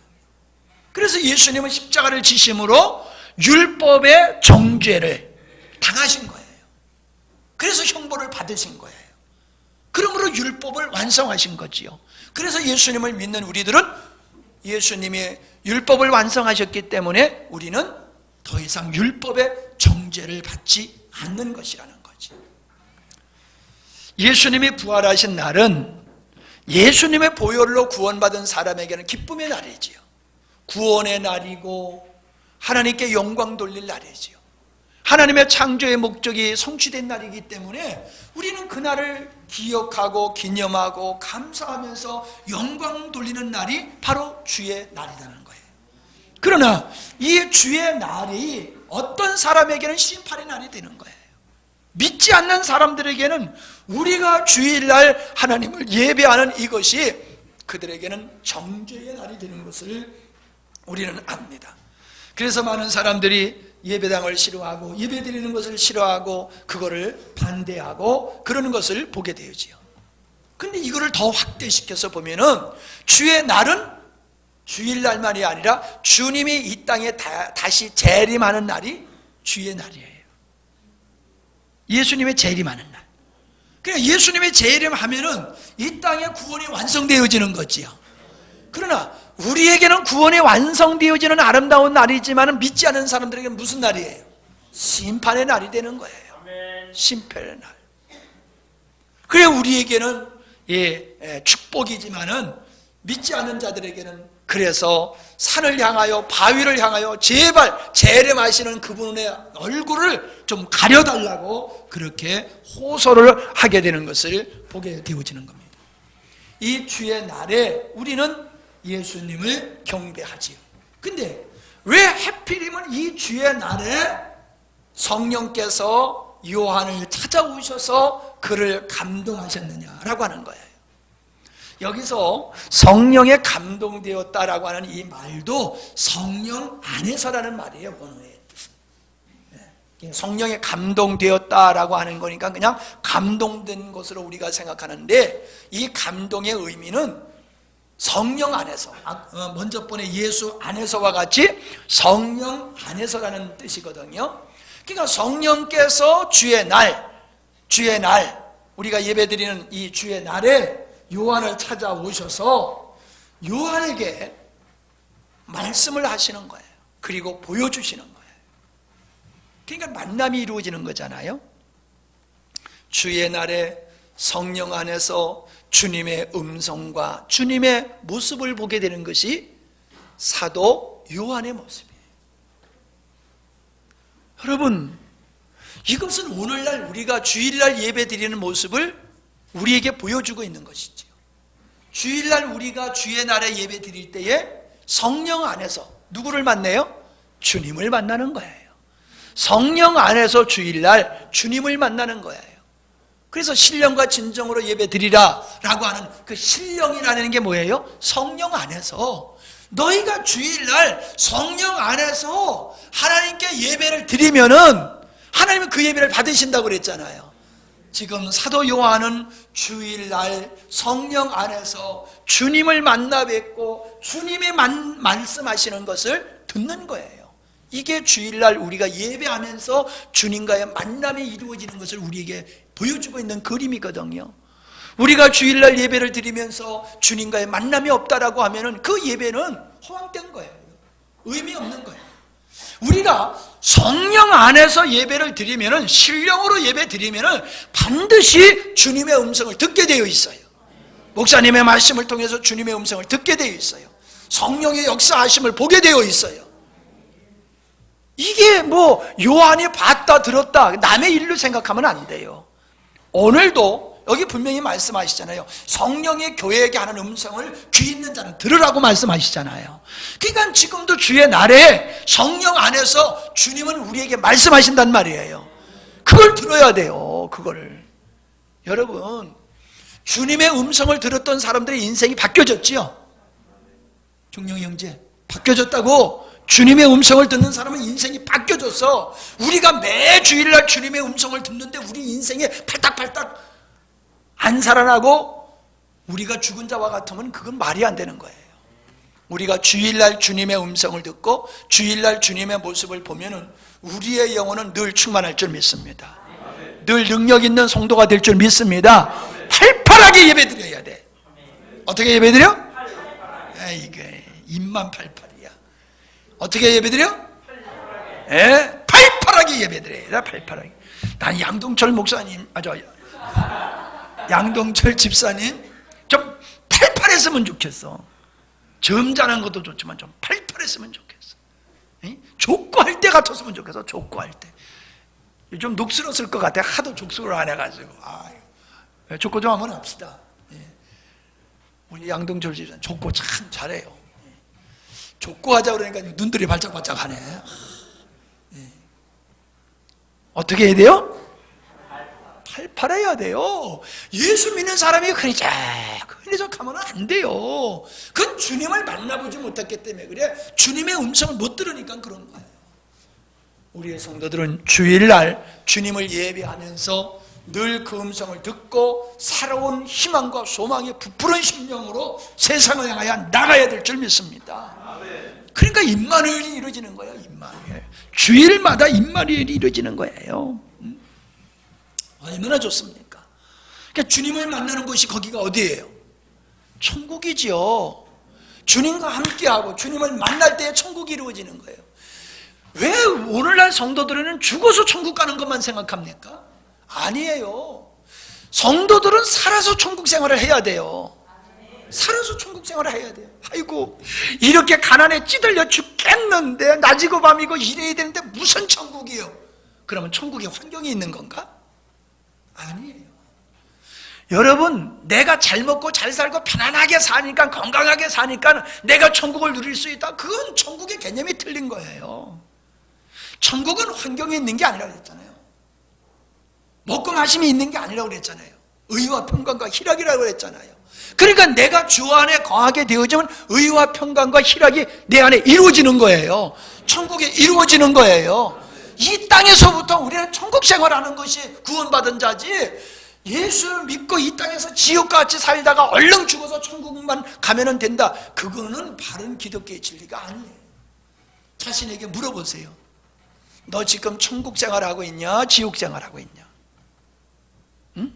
그래서 예수님은 십자가를 지심으로 율법의 정죄를 당하신 거예요. 그래서 형벌을 받으신 거예요. 그러므로 율법을 완성하신 거지요. 그래서 예수님을 믿는 우리들은 예수님이 율법을 완성하셨기 때문에 우리는 더 이상 율법의 정죄를 받지 않는 것이라는 거지. 예수님이 부활하신 날은 예수님의 보혈로 구원받은 사람에게는 기쁨의 날이지요. 구원의 날이고 하나님께 영광 돌릴 날이지요. 하나님의 창조의 목적이 성취된 날이기 때문에 우리는 그 날을 기억하고 기념하고 감사하면서 영광 돌리는 날이 바로 주의 날이라는 거예요. 그러나 이 주의 날이 어떤 사람에게는 심판의 날이 되는 거예요. 믿지 않는 사람들에게는 우리가 주일날 하나님을 예배하는 이것이 그들에게는 정죄의 날이 되는 것을 우리는 압니다. 그래서 많은 사람들이 예배당을 싫어하고 예배드리는 것을 싫어하고 그거를 반대하고 그러는 것을 보게 되지요. 근데 이거를 더 확대시켜서 보면은 주의 날은 주일날만이 아니라 주님이 이 땅에 다시 재림하는 날이 주의 날이에요. 예수님의 재림하는 날. 그러니까 예수님의 재림하면은 이 땅에 구원이 완성되어지는 거지요. 그러나 우리에게는 구원이 완성되어지는 아름다운 날이지만 믿지 않는 사람들에게는 무슨 날이에요? 심판의 날이 되는 거예요. 심판의 날. 그래 우리에게는 축복이지만은 믿지 않는 자들에게는 그래서 산을 향하여 바위를 향하여 제발 재림하시는 그분의 얼굴을 좀 가려달라고 그렇게 호소를 하게 되는 것을 보게 되어지는 겁니다. 이 주의 날에 우리는 예수님을 경배하지요. 근데 왜 하필이면 이 주의 날에 성령께서 요한을 찾아오셔서 그를 감동하셨느냐라고 하는 거예요. 여기서 성령에 감동되었다라고 하는 이 말도 성령 안에서라는 말이에요. 원어의 뜻은. 성령에 감동되었다라고 하는 거니까 그냥 감동된 것으로 우리가 생각하는데 이 감동의 의미는 성령 안에서, 먼저 번에 예수 안에서와 같이 성령 안에서라는 뜻이거든요. 그러니까 성령께서 주의 날 우리가 예배드리는 이 주의 날에 요한을 찾아오셔서 요한에게 말씀을 하시는 거예요. 그리고 보여주시는 거예요. 그러니까 만남이 이루어지는 거잖아요. 주의 날에 성령 안에서 주님의 음성과 주님의 모습을 보게 되는 것이 사도 요한의 모습이에요. 여러분, 이것은 오늘날 우리가 주일날 예배드리는 모습을 우리에게 보여주고 있는 것이지요. 주일날 우리가 주의 날에 예배 드릴 때에 성령 안에서 누구를 만나요? 주님을 만나는 거예요. 성령 안에서 주일날 주님을 만나는 거예요. 그래서 신령과 진정으로 예배 드리라 라고 하는 그 신령이라는 게 뭐예요? 성령 안에서, 너희가 주일날 성령 안에서 하나님께 예배를 드리면은 하나님은 그 예배를 받으신다고 그랬잖아요. 지금 사도 요한은 주일날 성령 안에서 주님을 만나 뵙고 주님이 말씀하시는 것을 듣는 거예요. 이게 주일날 우리가 예배하면서 주님과의 만남이 이루어지는 것을 우리에게 보여주고 있는 그림이거든요. 우리가 주일날 예배를 드리면서 주님과의 만남이 없다라고 하면은 그 예배는 허황된 거예요. 의미 없는 거예요. 우리가 성령 안에서 예배를 드리면은, 신령으로 예배 드리면은 반드시 주님의 음성을 듣게 되어 있어요. 목사님의 말씀을 통해서 주님의 음성을 듣게 되어 있어요. 성령의 역사하심을 보게 되어 있어요. 이게 뭐 요한이 봤다 들었다 남의 일로 생각하면 안 돼요. 오늘도 여기 분명히 말씀하시잖아요. 성령이 교회에게 하는 음성을 귀 있는 자는 들으라고 말씀하시잖아요. 그러니까 지금도 주의 날에 성령 안에서 주님은 우리에게 말씀하신단 말이에요. 그걸 들어야 돼요. 그거를. 여러분, 주님의 음성을 들었던 사람들의 인생이 바뀌어졌지요. 종영 형제, 바뀌어졌다고. 주님의 음성을 듣는 사람은 인생이 바뀌어졌어. 우리가 매 주일날 주님의 음성을 듣는데 우리 인생이 팔딱팔딱 안 살아나고 우리가 죽은 자와 같으면 그건 말이 안 되는 거예요. 우리가 주일날 주님의 음성을 듣고 주일날 주님의 모습을 보면은 우리의 영혼은 늘 충만할 줄 믿습니다. 늘 능력 있는 성도가 될 줄 믿습니다. 팔팔하게 예배드려야 돼. 어떻게 예배드려? 이게 입만 팔팔이야. 어떻게 예배드려? 예, 팔팔하게 예배드려야 돼. 팔팔하게. 난 양동철 목사님, 양동철 집사님 좀 팔팔했으면 좋겠어. 점잖은 것도 좋지만 좀 팔팔했으면 좋겠어. 족구할 때 같았으면 좋겠어. 족구할 때. 좀 녹슬었을 것 같아. 하도 족구를 안 해가지고. 족구 좀 한번 합시다. 우리 양동철 집사님 족구 참 잘해요. 족구하자 그러니까 눈들이 발짝발짝 하네. 어떻게 해야 돼요? 팔팔해야 돼요. 예수 믿는 사람이 흔히적 하면 안 돼요. 그건 주님을 만나보지 못했기 때문에 그래. 주님의 음성을 못 들으니까 그런 거예요. 우리의 성도들은 주일날 주님을 예배하면서 늘 그 음성을 듣고 살아온 희망과 소망의 부풀은 심령으로 세상을 향하여 나가야 될 줄 믿습니다. 그러니까 임마누엘이 이루어지는 거예요. 임마누엘. 주일마다 임마누엘이 이루어지는 거예요. 얼마나 좋습니까? 그러니까 주님을 만나는 곳이 거기가 어디예요? 천국이지요. 주님과 함께하고 주님을 만날 때 천국이 이루어지는 거예요. 왜 오늘날 성도들은 죽어서 천국 가는 것만 생각합니까? 아니에요. 성도들은 살아서 천국 생활을 해야 돼요. 살아서 천국 생활을 해야 돼요. 아이고, 이렇게 가난에 찌들려 죽겠는데 낮이고 밤이고 일해야 되는데 무슨 천국이요? 그러면 천국에 환경이 있는 건가? 아니에요. 여러분, 내가 잘 먹고 잘 살고 편안하게 사니까, 건강하게 사니까 내가 천국을 누릴 수 있다. 그건 천국의 개념이 틀린 거예요. 천국은 환경이 있는 게 아니라고 그랬잖아요. 먹고 마심이 있는 게 아니라고 그랬잖아요. 의와 평강과 희락이라고 그랬잖아요. 그러니까 내가 주 안에 거하게 되어지면 의와 평강과 희락이 내 안에 이루어지는 거예요. 천국이 이루어지는 거예요. 이 땅에서부터 우리는 천국 생활하는 것이 구원받은 자지, 예수를 믿고 이 땅에서 지옥같이 살다가 얼른 죽어서 천국만 가면 된다, 그거는 바른 기독교의 진리가 아니에요. 자신에게 물어보세요. 너 지금 천국 생활하고 있냐? 지옥 생활하고 있냐? 응?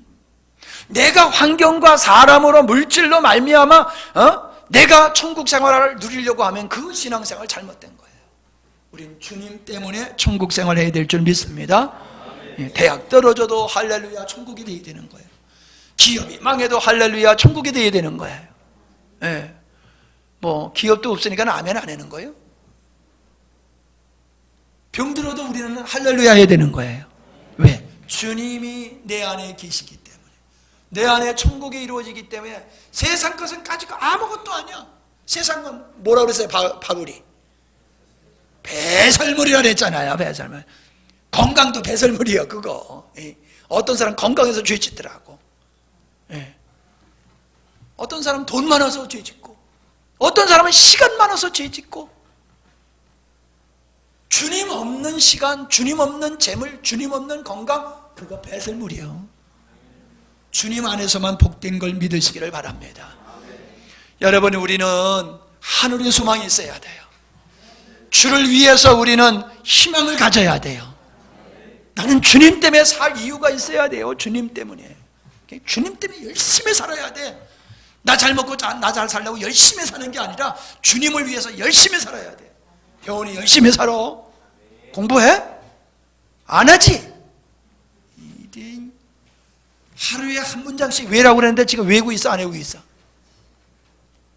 내가 환경과 사람으로 물질로 말미암아 내가 천국 생활을 누리려고 하면 그 신앙생활 잘못된 거예요. 우린 주님 때문에 천국 생활해야 될 줄 믿습니다. 대학 떨어져도 할렐루야 천국이 돼야 되는 거예요. 기업이 망해도 할렐루야 천국이 돼야 되는 거예요. 뭐 기업도 없으니까 아멘 안 하는 거예요. 병들어도 우리는 할렐루야 해야 되는 거예요. 왜? 주님이 내 안에 계시기 때문에, 내 안에 천국이 이루어지기 때문에 세상 것은 가지고 아무것도 아니야. 세상은 뭐라 그랬어요? 바울이 배설물이라 그랬잖아요. 배설물. 건강도 배설물이에요. 그거 어떤 사람 건강해서 죄 짓더라고. 예. 어떤 사람은 돈 많아서 죄 짓고, 어떤 사람은 시간 많아서 죄 짓고, 주님 없는 시간, 주님 없는 재물, 주님 없는 건강, 그거 배설물이요. 주님 안에서만 복된 걸 믿으시기를 바랍니다. 여러분, 우리는 하늘의 소망이 있어야 돼요. 주를 위해서 우리는 희망을 가져야 돼요. 나는 주님 때문에 살 이유가 있어야 돼요. 주님 때문에. 주님 때문에 열심히 살아야 돼. 나 잘 먹고 나 잘 살려고 열심히 사는 게 아니라 주님을 위해서 열심히 살아야 돼. 효원이 열심히 살아? 공부해? 안 하지? 하루에 한 문장씩 외라고 그랬는데 지금 외우고 있어? 안 외우고 있어?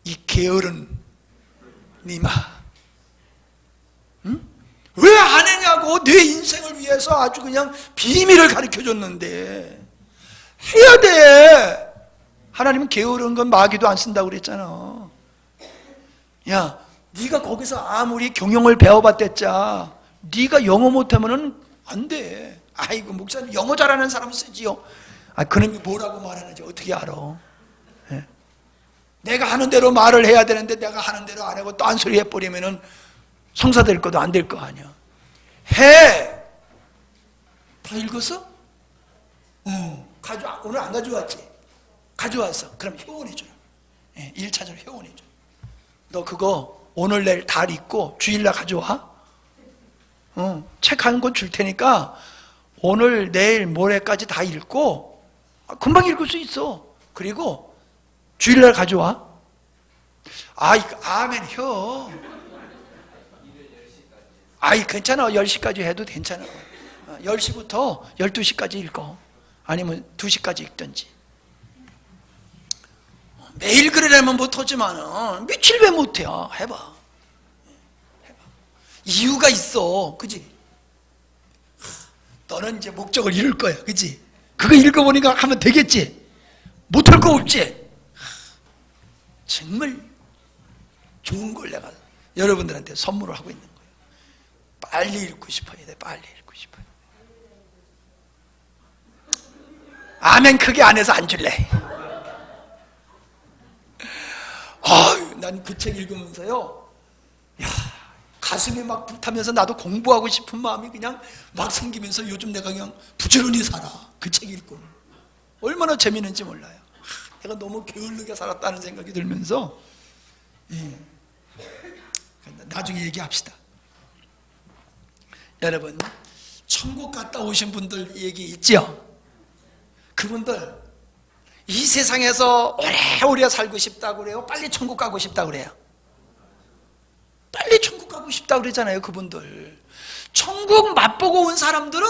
이 게으른 니마, 응? 왜 안 했냐고. 내 인생을 위해서 아주 그냥 비밀을 가르쳐줬는데 해야 돼. 하나님은 게으른 건 마귀도 안 쓴다고 그랬잖아. 야, 네가 거기서 아무리 경영을 배워봤댔자 네가 영어 못하면은 안 돼. 아이고, 목사님 영어 잘하는 사람 쓰지요. 아, 그놈이 뭐라고 말하는지 어떻게 알아? 예? 내가 하는 대로 말을 해야 되는데 내가 하는 대로 안 하고 딴소리 해버리면은 성사될 것도 안 될 거 아니야. 해! 다 읽었어? 오늘 안 가져왔지? 가져왔어. 그럼 회원해줘라. 예, 1차적으로 회원해줘. 너 그거 오늘 내일 다 읽고 주일날 가져와. 책 한 권 줄 테니까 오늘 내일 모레까지 다 읽고 금방 읽을 수 있어. 그리고 주일날 가져와. 아멘 혀. 괜찮아. 10시까지 해도 괜찮아. 10시부터 12시까지 읽어. 아니면 2시까지 읽든지. 매일 그러려면 못하지만은 며칠 왜 못해? 해봐. 이유가 있어. 그지? 너는 이제 목적을 이룰 거야. 그지? 그거 읽어보니까 하면 되겠지? 못할 거 없지? 정말 좋은 걸 내가 여러분들한테 선물을 하고 있는 거예요. 빨리 읽고 싶어야 돼. 빨리 읽고 싶어요. 아멘 크게 안 해서 안 줄래. 난 그 책 읽으면서요, 야, 가슴이 막 불타면서 나도 공부하고 싶은 마음이 그냥 막 생기면서 요즘 내가 그냥 부지런히 살아. 그 책 읽고 얼마나 재미있는지 몰라요. 내가 너무 게을르게 살았다는 생각이 들면서, 나중에 얘기합시다. 여러분, 천국 갔다 오신 분들 얘기 있죠? 그분들 이 세상에서 오래오래 살고 싶다고 그래요? 빨리 천국 가고 싶다고 그래요? 빨리 천국 가고 싶다고 그러잖아요. 그분들 천국 맛보고 온 사람들은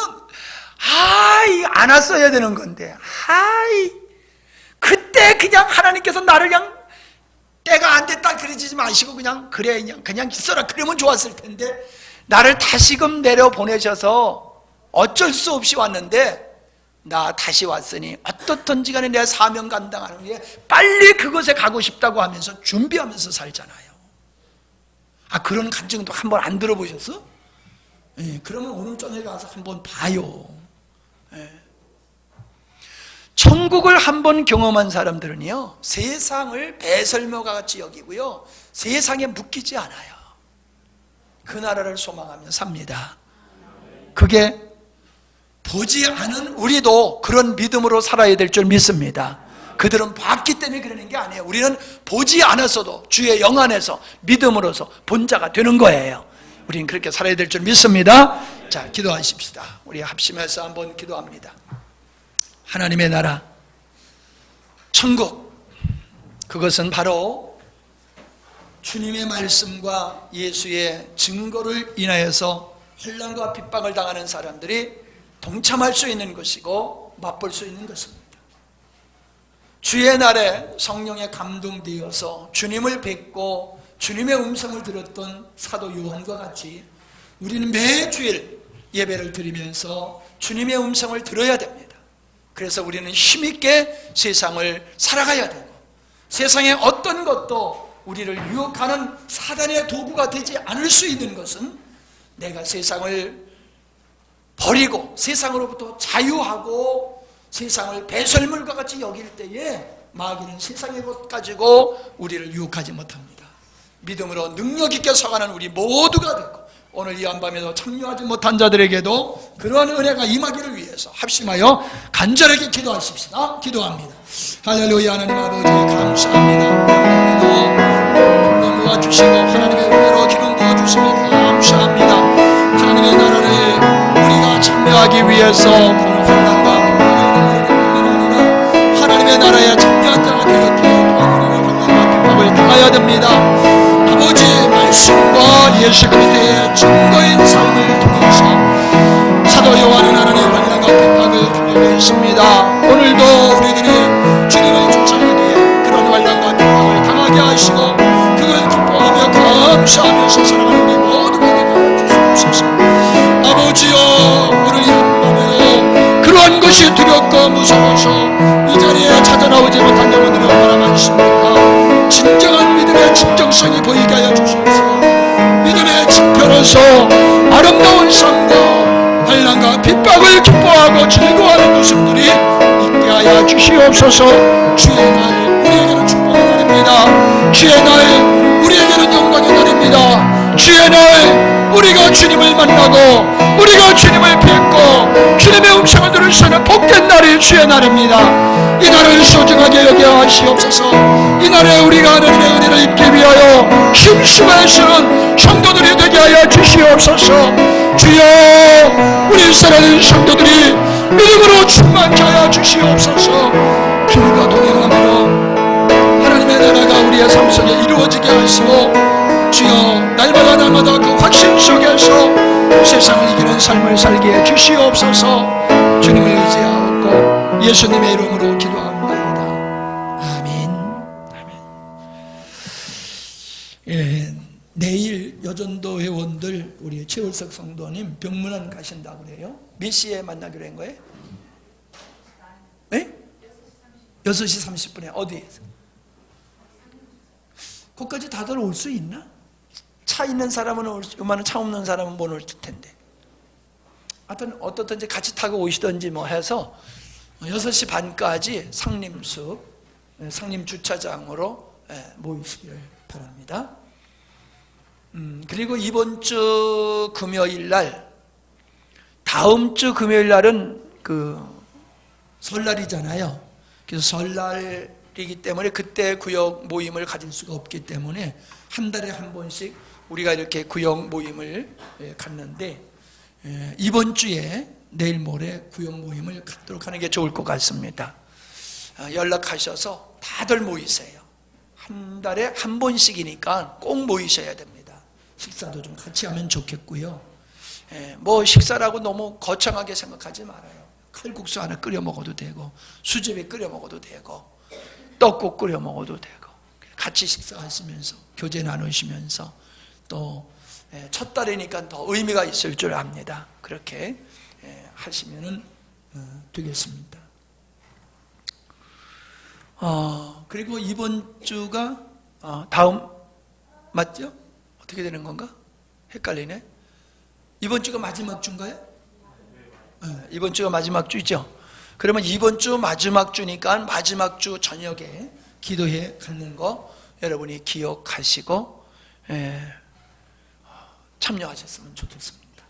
안 왔어야 되는 건데, 그때 그냥 하나님께서 나를 그냥 때가 안 됐다 그러지 마시고 그냥 있어라 그러면 좋았을 텐데, 나를 다시금 내려보내셔서 어쩔 수 없이 왔는데, 나 다시 왔으니 어떻든지 간에 내 사명 감당하는 게 빨리 그것에 가고 싶다고 하면서 준비하면서 살잖아요. 그런 간증도 한번 안 들어보셨어? 그러면 오늘 저녁에 가서 한번 봐요. 천국을 한번 경험한 사람들은요, 세상을 배설물과 같이 여기고요, 세상에 묶이지 않아요. 그 나라를 소망하며 삽니다. 그게 보지 않은 우리도 그런 믿음으로 살아야 될 줄 믿습니다. 그들은 봤기 때문에 그러는 게 아니에요. 우리는 보지 않았어도 주의 영 안에서 믿음으로서 본 자가 되는 거예요. 우리는 그렇게 살아야 될 줄 믿습니다. 자, 기도하십시다. 우리 합심해서 한번 기도합니다. 하나님의 나라, 천국, 그것은 바로 주님의 말씀과 예수의 증거를 인하여서 환난과 핍박을 당하는 사람들이 동참할 수 있는 것이고 맛볼 수 있는 것입니다. 주의 날에 성령에 감동되어서 주님을 뵙고 주님의 음성을 들었던 사도 요한과 같이 우리는 매주일 예배를 드리면서 주님의 음성을 들어야 됩니다. 그래서 우리는 힘있게 세상을 살아가야 되고, 세상의 어떤 것도 우리를 유혹하는 사단의 도구가 되지 않을 수 있는 것은 내가 세상을 버리고 세상으로부터 자유하고 세상을 배설물과 같이 여길 때에 마귀는 세상의 것 가지고 우리를 유혹하지 못합니다. 믿음으로 능력 있게 서가는 우리 모두가 되고, 오늘 이 한밤에도 참여하지 못한 자들에게도 그러한 은혜가 임하기를 위해서 합심하여 간절하게 기도하십시다. 기도합니다. 할렐루야. 하나님 아버지 감사합니다. 하나님도 도와주시고 하나님의 은혜로 기름 부어주시고 감사합니다. 하나님의 나라를 우리가 참여하기 위해서 그런 환난과 핍박을 당해야 될 뿐만 아니라 하나님의 나라에 참여한 자가 되었기에 또한 우리는 환난과 핍박을 당해야 됩니다. 아버지 말씀과 예수 그리스도의 증거인 삶을 통해서 사도 요한은 하나님의 환난과 핍박을 당하고 있습니다. 오늘도 우리들이 주님을 쫓아가기에 그런 환난과 핍박을 당하게 하시고 그걸 기뻐하며 감사하면서 살아가는 우리 모두가 되게 하여 주시옵소서. 아버지여, 오늘 이 한밤에도 그러한 것이 두렵고 무서워서 이 자리에 찾아나오지 못한 영혼들이 얼마나 많습니까? 진정한 믿음의 진정성이 보이게 하여 주시옵소서. 믿음의 지표로서 아름다운 삶과 환난과 핍박을 기뻐하고 즐거워하는 모습들이 있게 하여 주시옵소서. 주의 날 우리에게는 축복의 날입니다. 주의 날 우리에게는 영광의 날입니다. 주의 날 우리가 주님을 만나고 우리가 주님을 뵙고 주님의 음성을 들을 수 있는 복된 날이 주의 날입니다. 이 날을 소중하게 여겨 하시옵소서. 이 날에 우리가 하나님의 은혜를 입기 위하여 힘쓰고 애쓰는 성도들이 되게 하여 주시옵소서. 주여, 우리 사랑하는 성도들이 믿음으로 충만케 하여 주시옵소서. 주님과 동행함으로 하나님의 나라가 우리의 삶 속에 이루어지게 하시고, 주여, 날마다 그 확신 속에서 세상을 이기는 삶을 살게 해 주시옵소서. 주님을 의지하고 예수님의 이름으로 기도합니다. 아멘. 아멘. 예, 내일 여전도 회원들 우리 최월석 성도님 병문안 가신다고 그래요. 몇 시에 만나기로 한 거예요? 네? 6시 30분에 어디에서? 거기까지 다들 올 수 있나? 차 있는 사람은 오면 차 없는 사람은 못 올 텐데. 하여튼 어떻든지 같이 타고 오시든지 뭐 해서 6시 반까지 상림숲 상림 주차장으로 모이시기를 바랍니다. 그리고 이번 주 금요일 날, 다음 주 금요일 날은 그 설날이잖아요. 그래서 설날이기 때문에 그때 구역 모임을 가질 수가 없기 때문에 한 달에 한 번씩 우리가 이렇게 구역 모임을 갖는데, 이번 주에 내일 모레 구역 모임을 갖도록 하는 게 좋을 것 같습니다. 연락하셔서 다들 모이세요. 한 달에 한 번씩이니까 꼭 모이셔야 됩니다. 식사도 좀 같이 하면 좋겠고요. 뭐 식사라고 너무 거창하게 생각하지 말아요. 칼국수 하나 끓여 먹어도 되고, 수제비 끓여 먹어도 되고, 떡국 끓여 먹어도 되고, 같이 식사하시면서 교제 나누시면서 또 첫 달이니까 더 의미가 있을 줄 압니다. 그렇게 하시면 되겠습니다. 그리고 이번 주가 다음 맞죠? 어떻게 되는 건가? 헷갈리네. 이번 주가 마지막 주인가요? 이번 주가 마지막 주죠. 그러면 이번 주 마지막 주니까 마지막 주 저녁에 기도회 갖는 거 여러분이 기억하시고 참여하셨으면 좋겠습니다.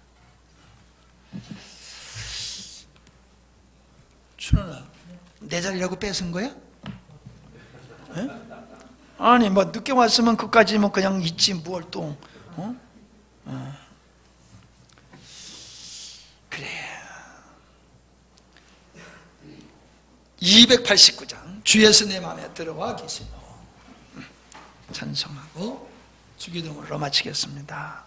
준원아, 내 자리라고 뺏은 거야? 에? 아니 뭐 늦게 왔으면 그까지 뭐 그냥 있지 뭘 또 그래. 289장 주 예수 내 마음에 들어와 계시고 찬송하고 주기도문으로 마치겠습니다.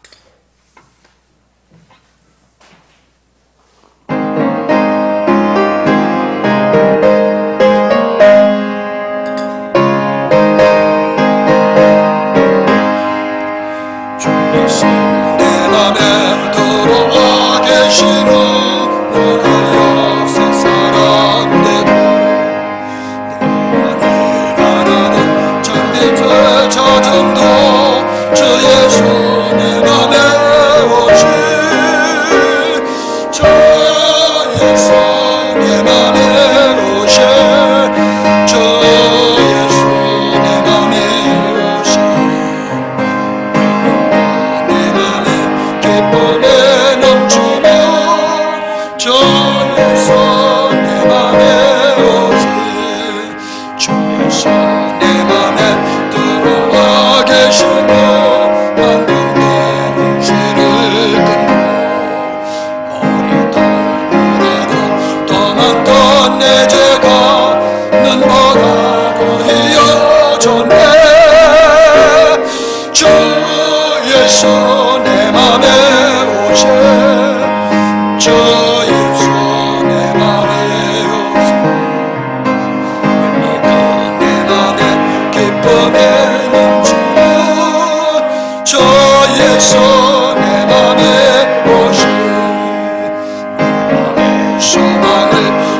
주 예수 내 맘에 들어와 계시는 저 점도 주 예수 내 맘에 저 예수 내 맘에 오세 믿어 내 맘에 기쁨에 멈추는 저 예수 내 맘에 오시 내 맘에 소망을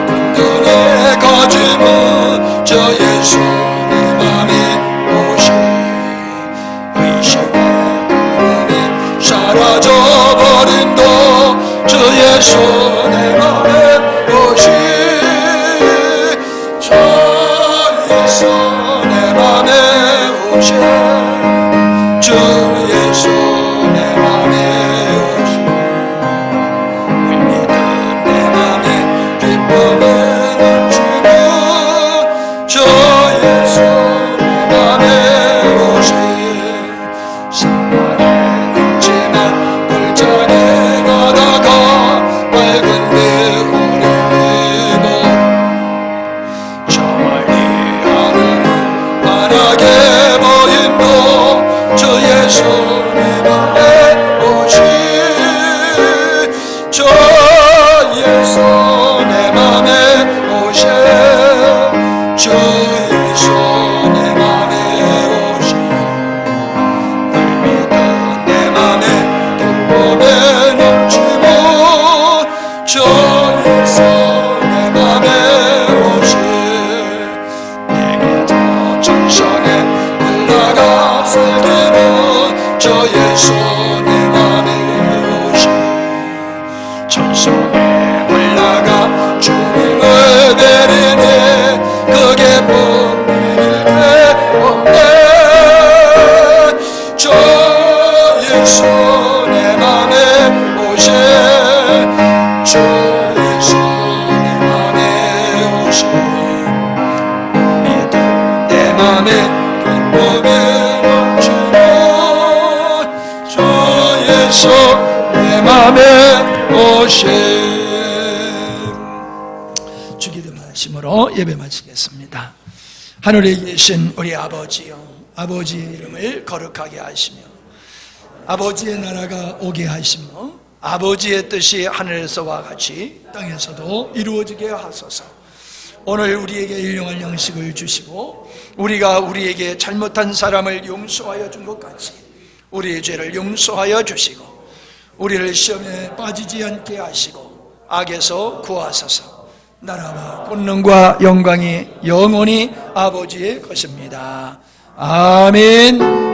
든든히 가지면 저 예수 내 맘에 오시 의심과 그림이 사라져버린 도 저 예수 내 맘에 오시 저 예수 내 맘에 오시 저 예수 내 맘에 오시 믿는 내 맘에 기쁨에 넘치는 저 예수 내 맘에 오시 사랑의 은지만 골짜기 가다가 밝은 내 오름이 보고 저 멀리 하늘은 환하게 보인도 저 예수 내 맘에 오시 저 예수 내 맘에 오시 저 예수 내 맘에 오시 널 믿어 내 맘에 기쁨에 넘치고 저 예수 내 맘에 오시 내가 더 천성에 올라가 살기는 저 예수 내 맘에 오시 천성에 올라가 주님을 내리네 그 기쁨 내릴 데 없네 저 예수 내 맘에 오시 저 예수 내 맘에 오시 믿음 내 맘에 기쁨에 넘치는 저 예수 내 맘에 오시 주기도 말씀으로 예배 마치겠습니다. 하늘에 계신 우리 아버지요 아버지의 이름을 거룩하게 하시며 아버지의 나라가 오게 하시며 아버지의 뜻이 하늘에서와 같이 땅에서도 이루어지게 하소서. 오늘 우리에게 일용할 양식을 주시고 우리가 우리에게 잘못한 사람을 용서하여 준 것 같이 우리의 죄를 용서하여 주시고 우리를 시험에 빠지지 않게 하시고 악에서 구하소서. 나라와 권능과 영광이 영원히 아버지의 것입니다. 아멘.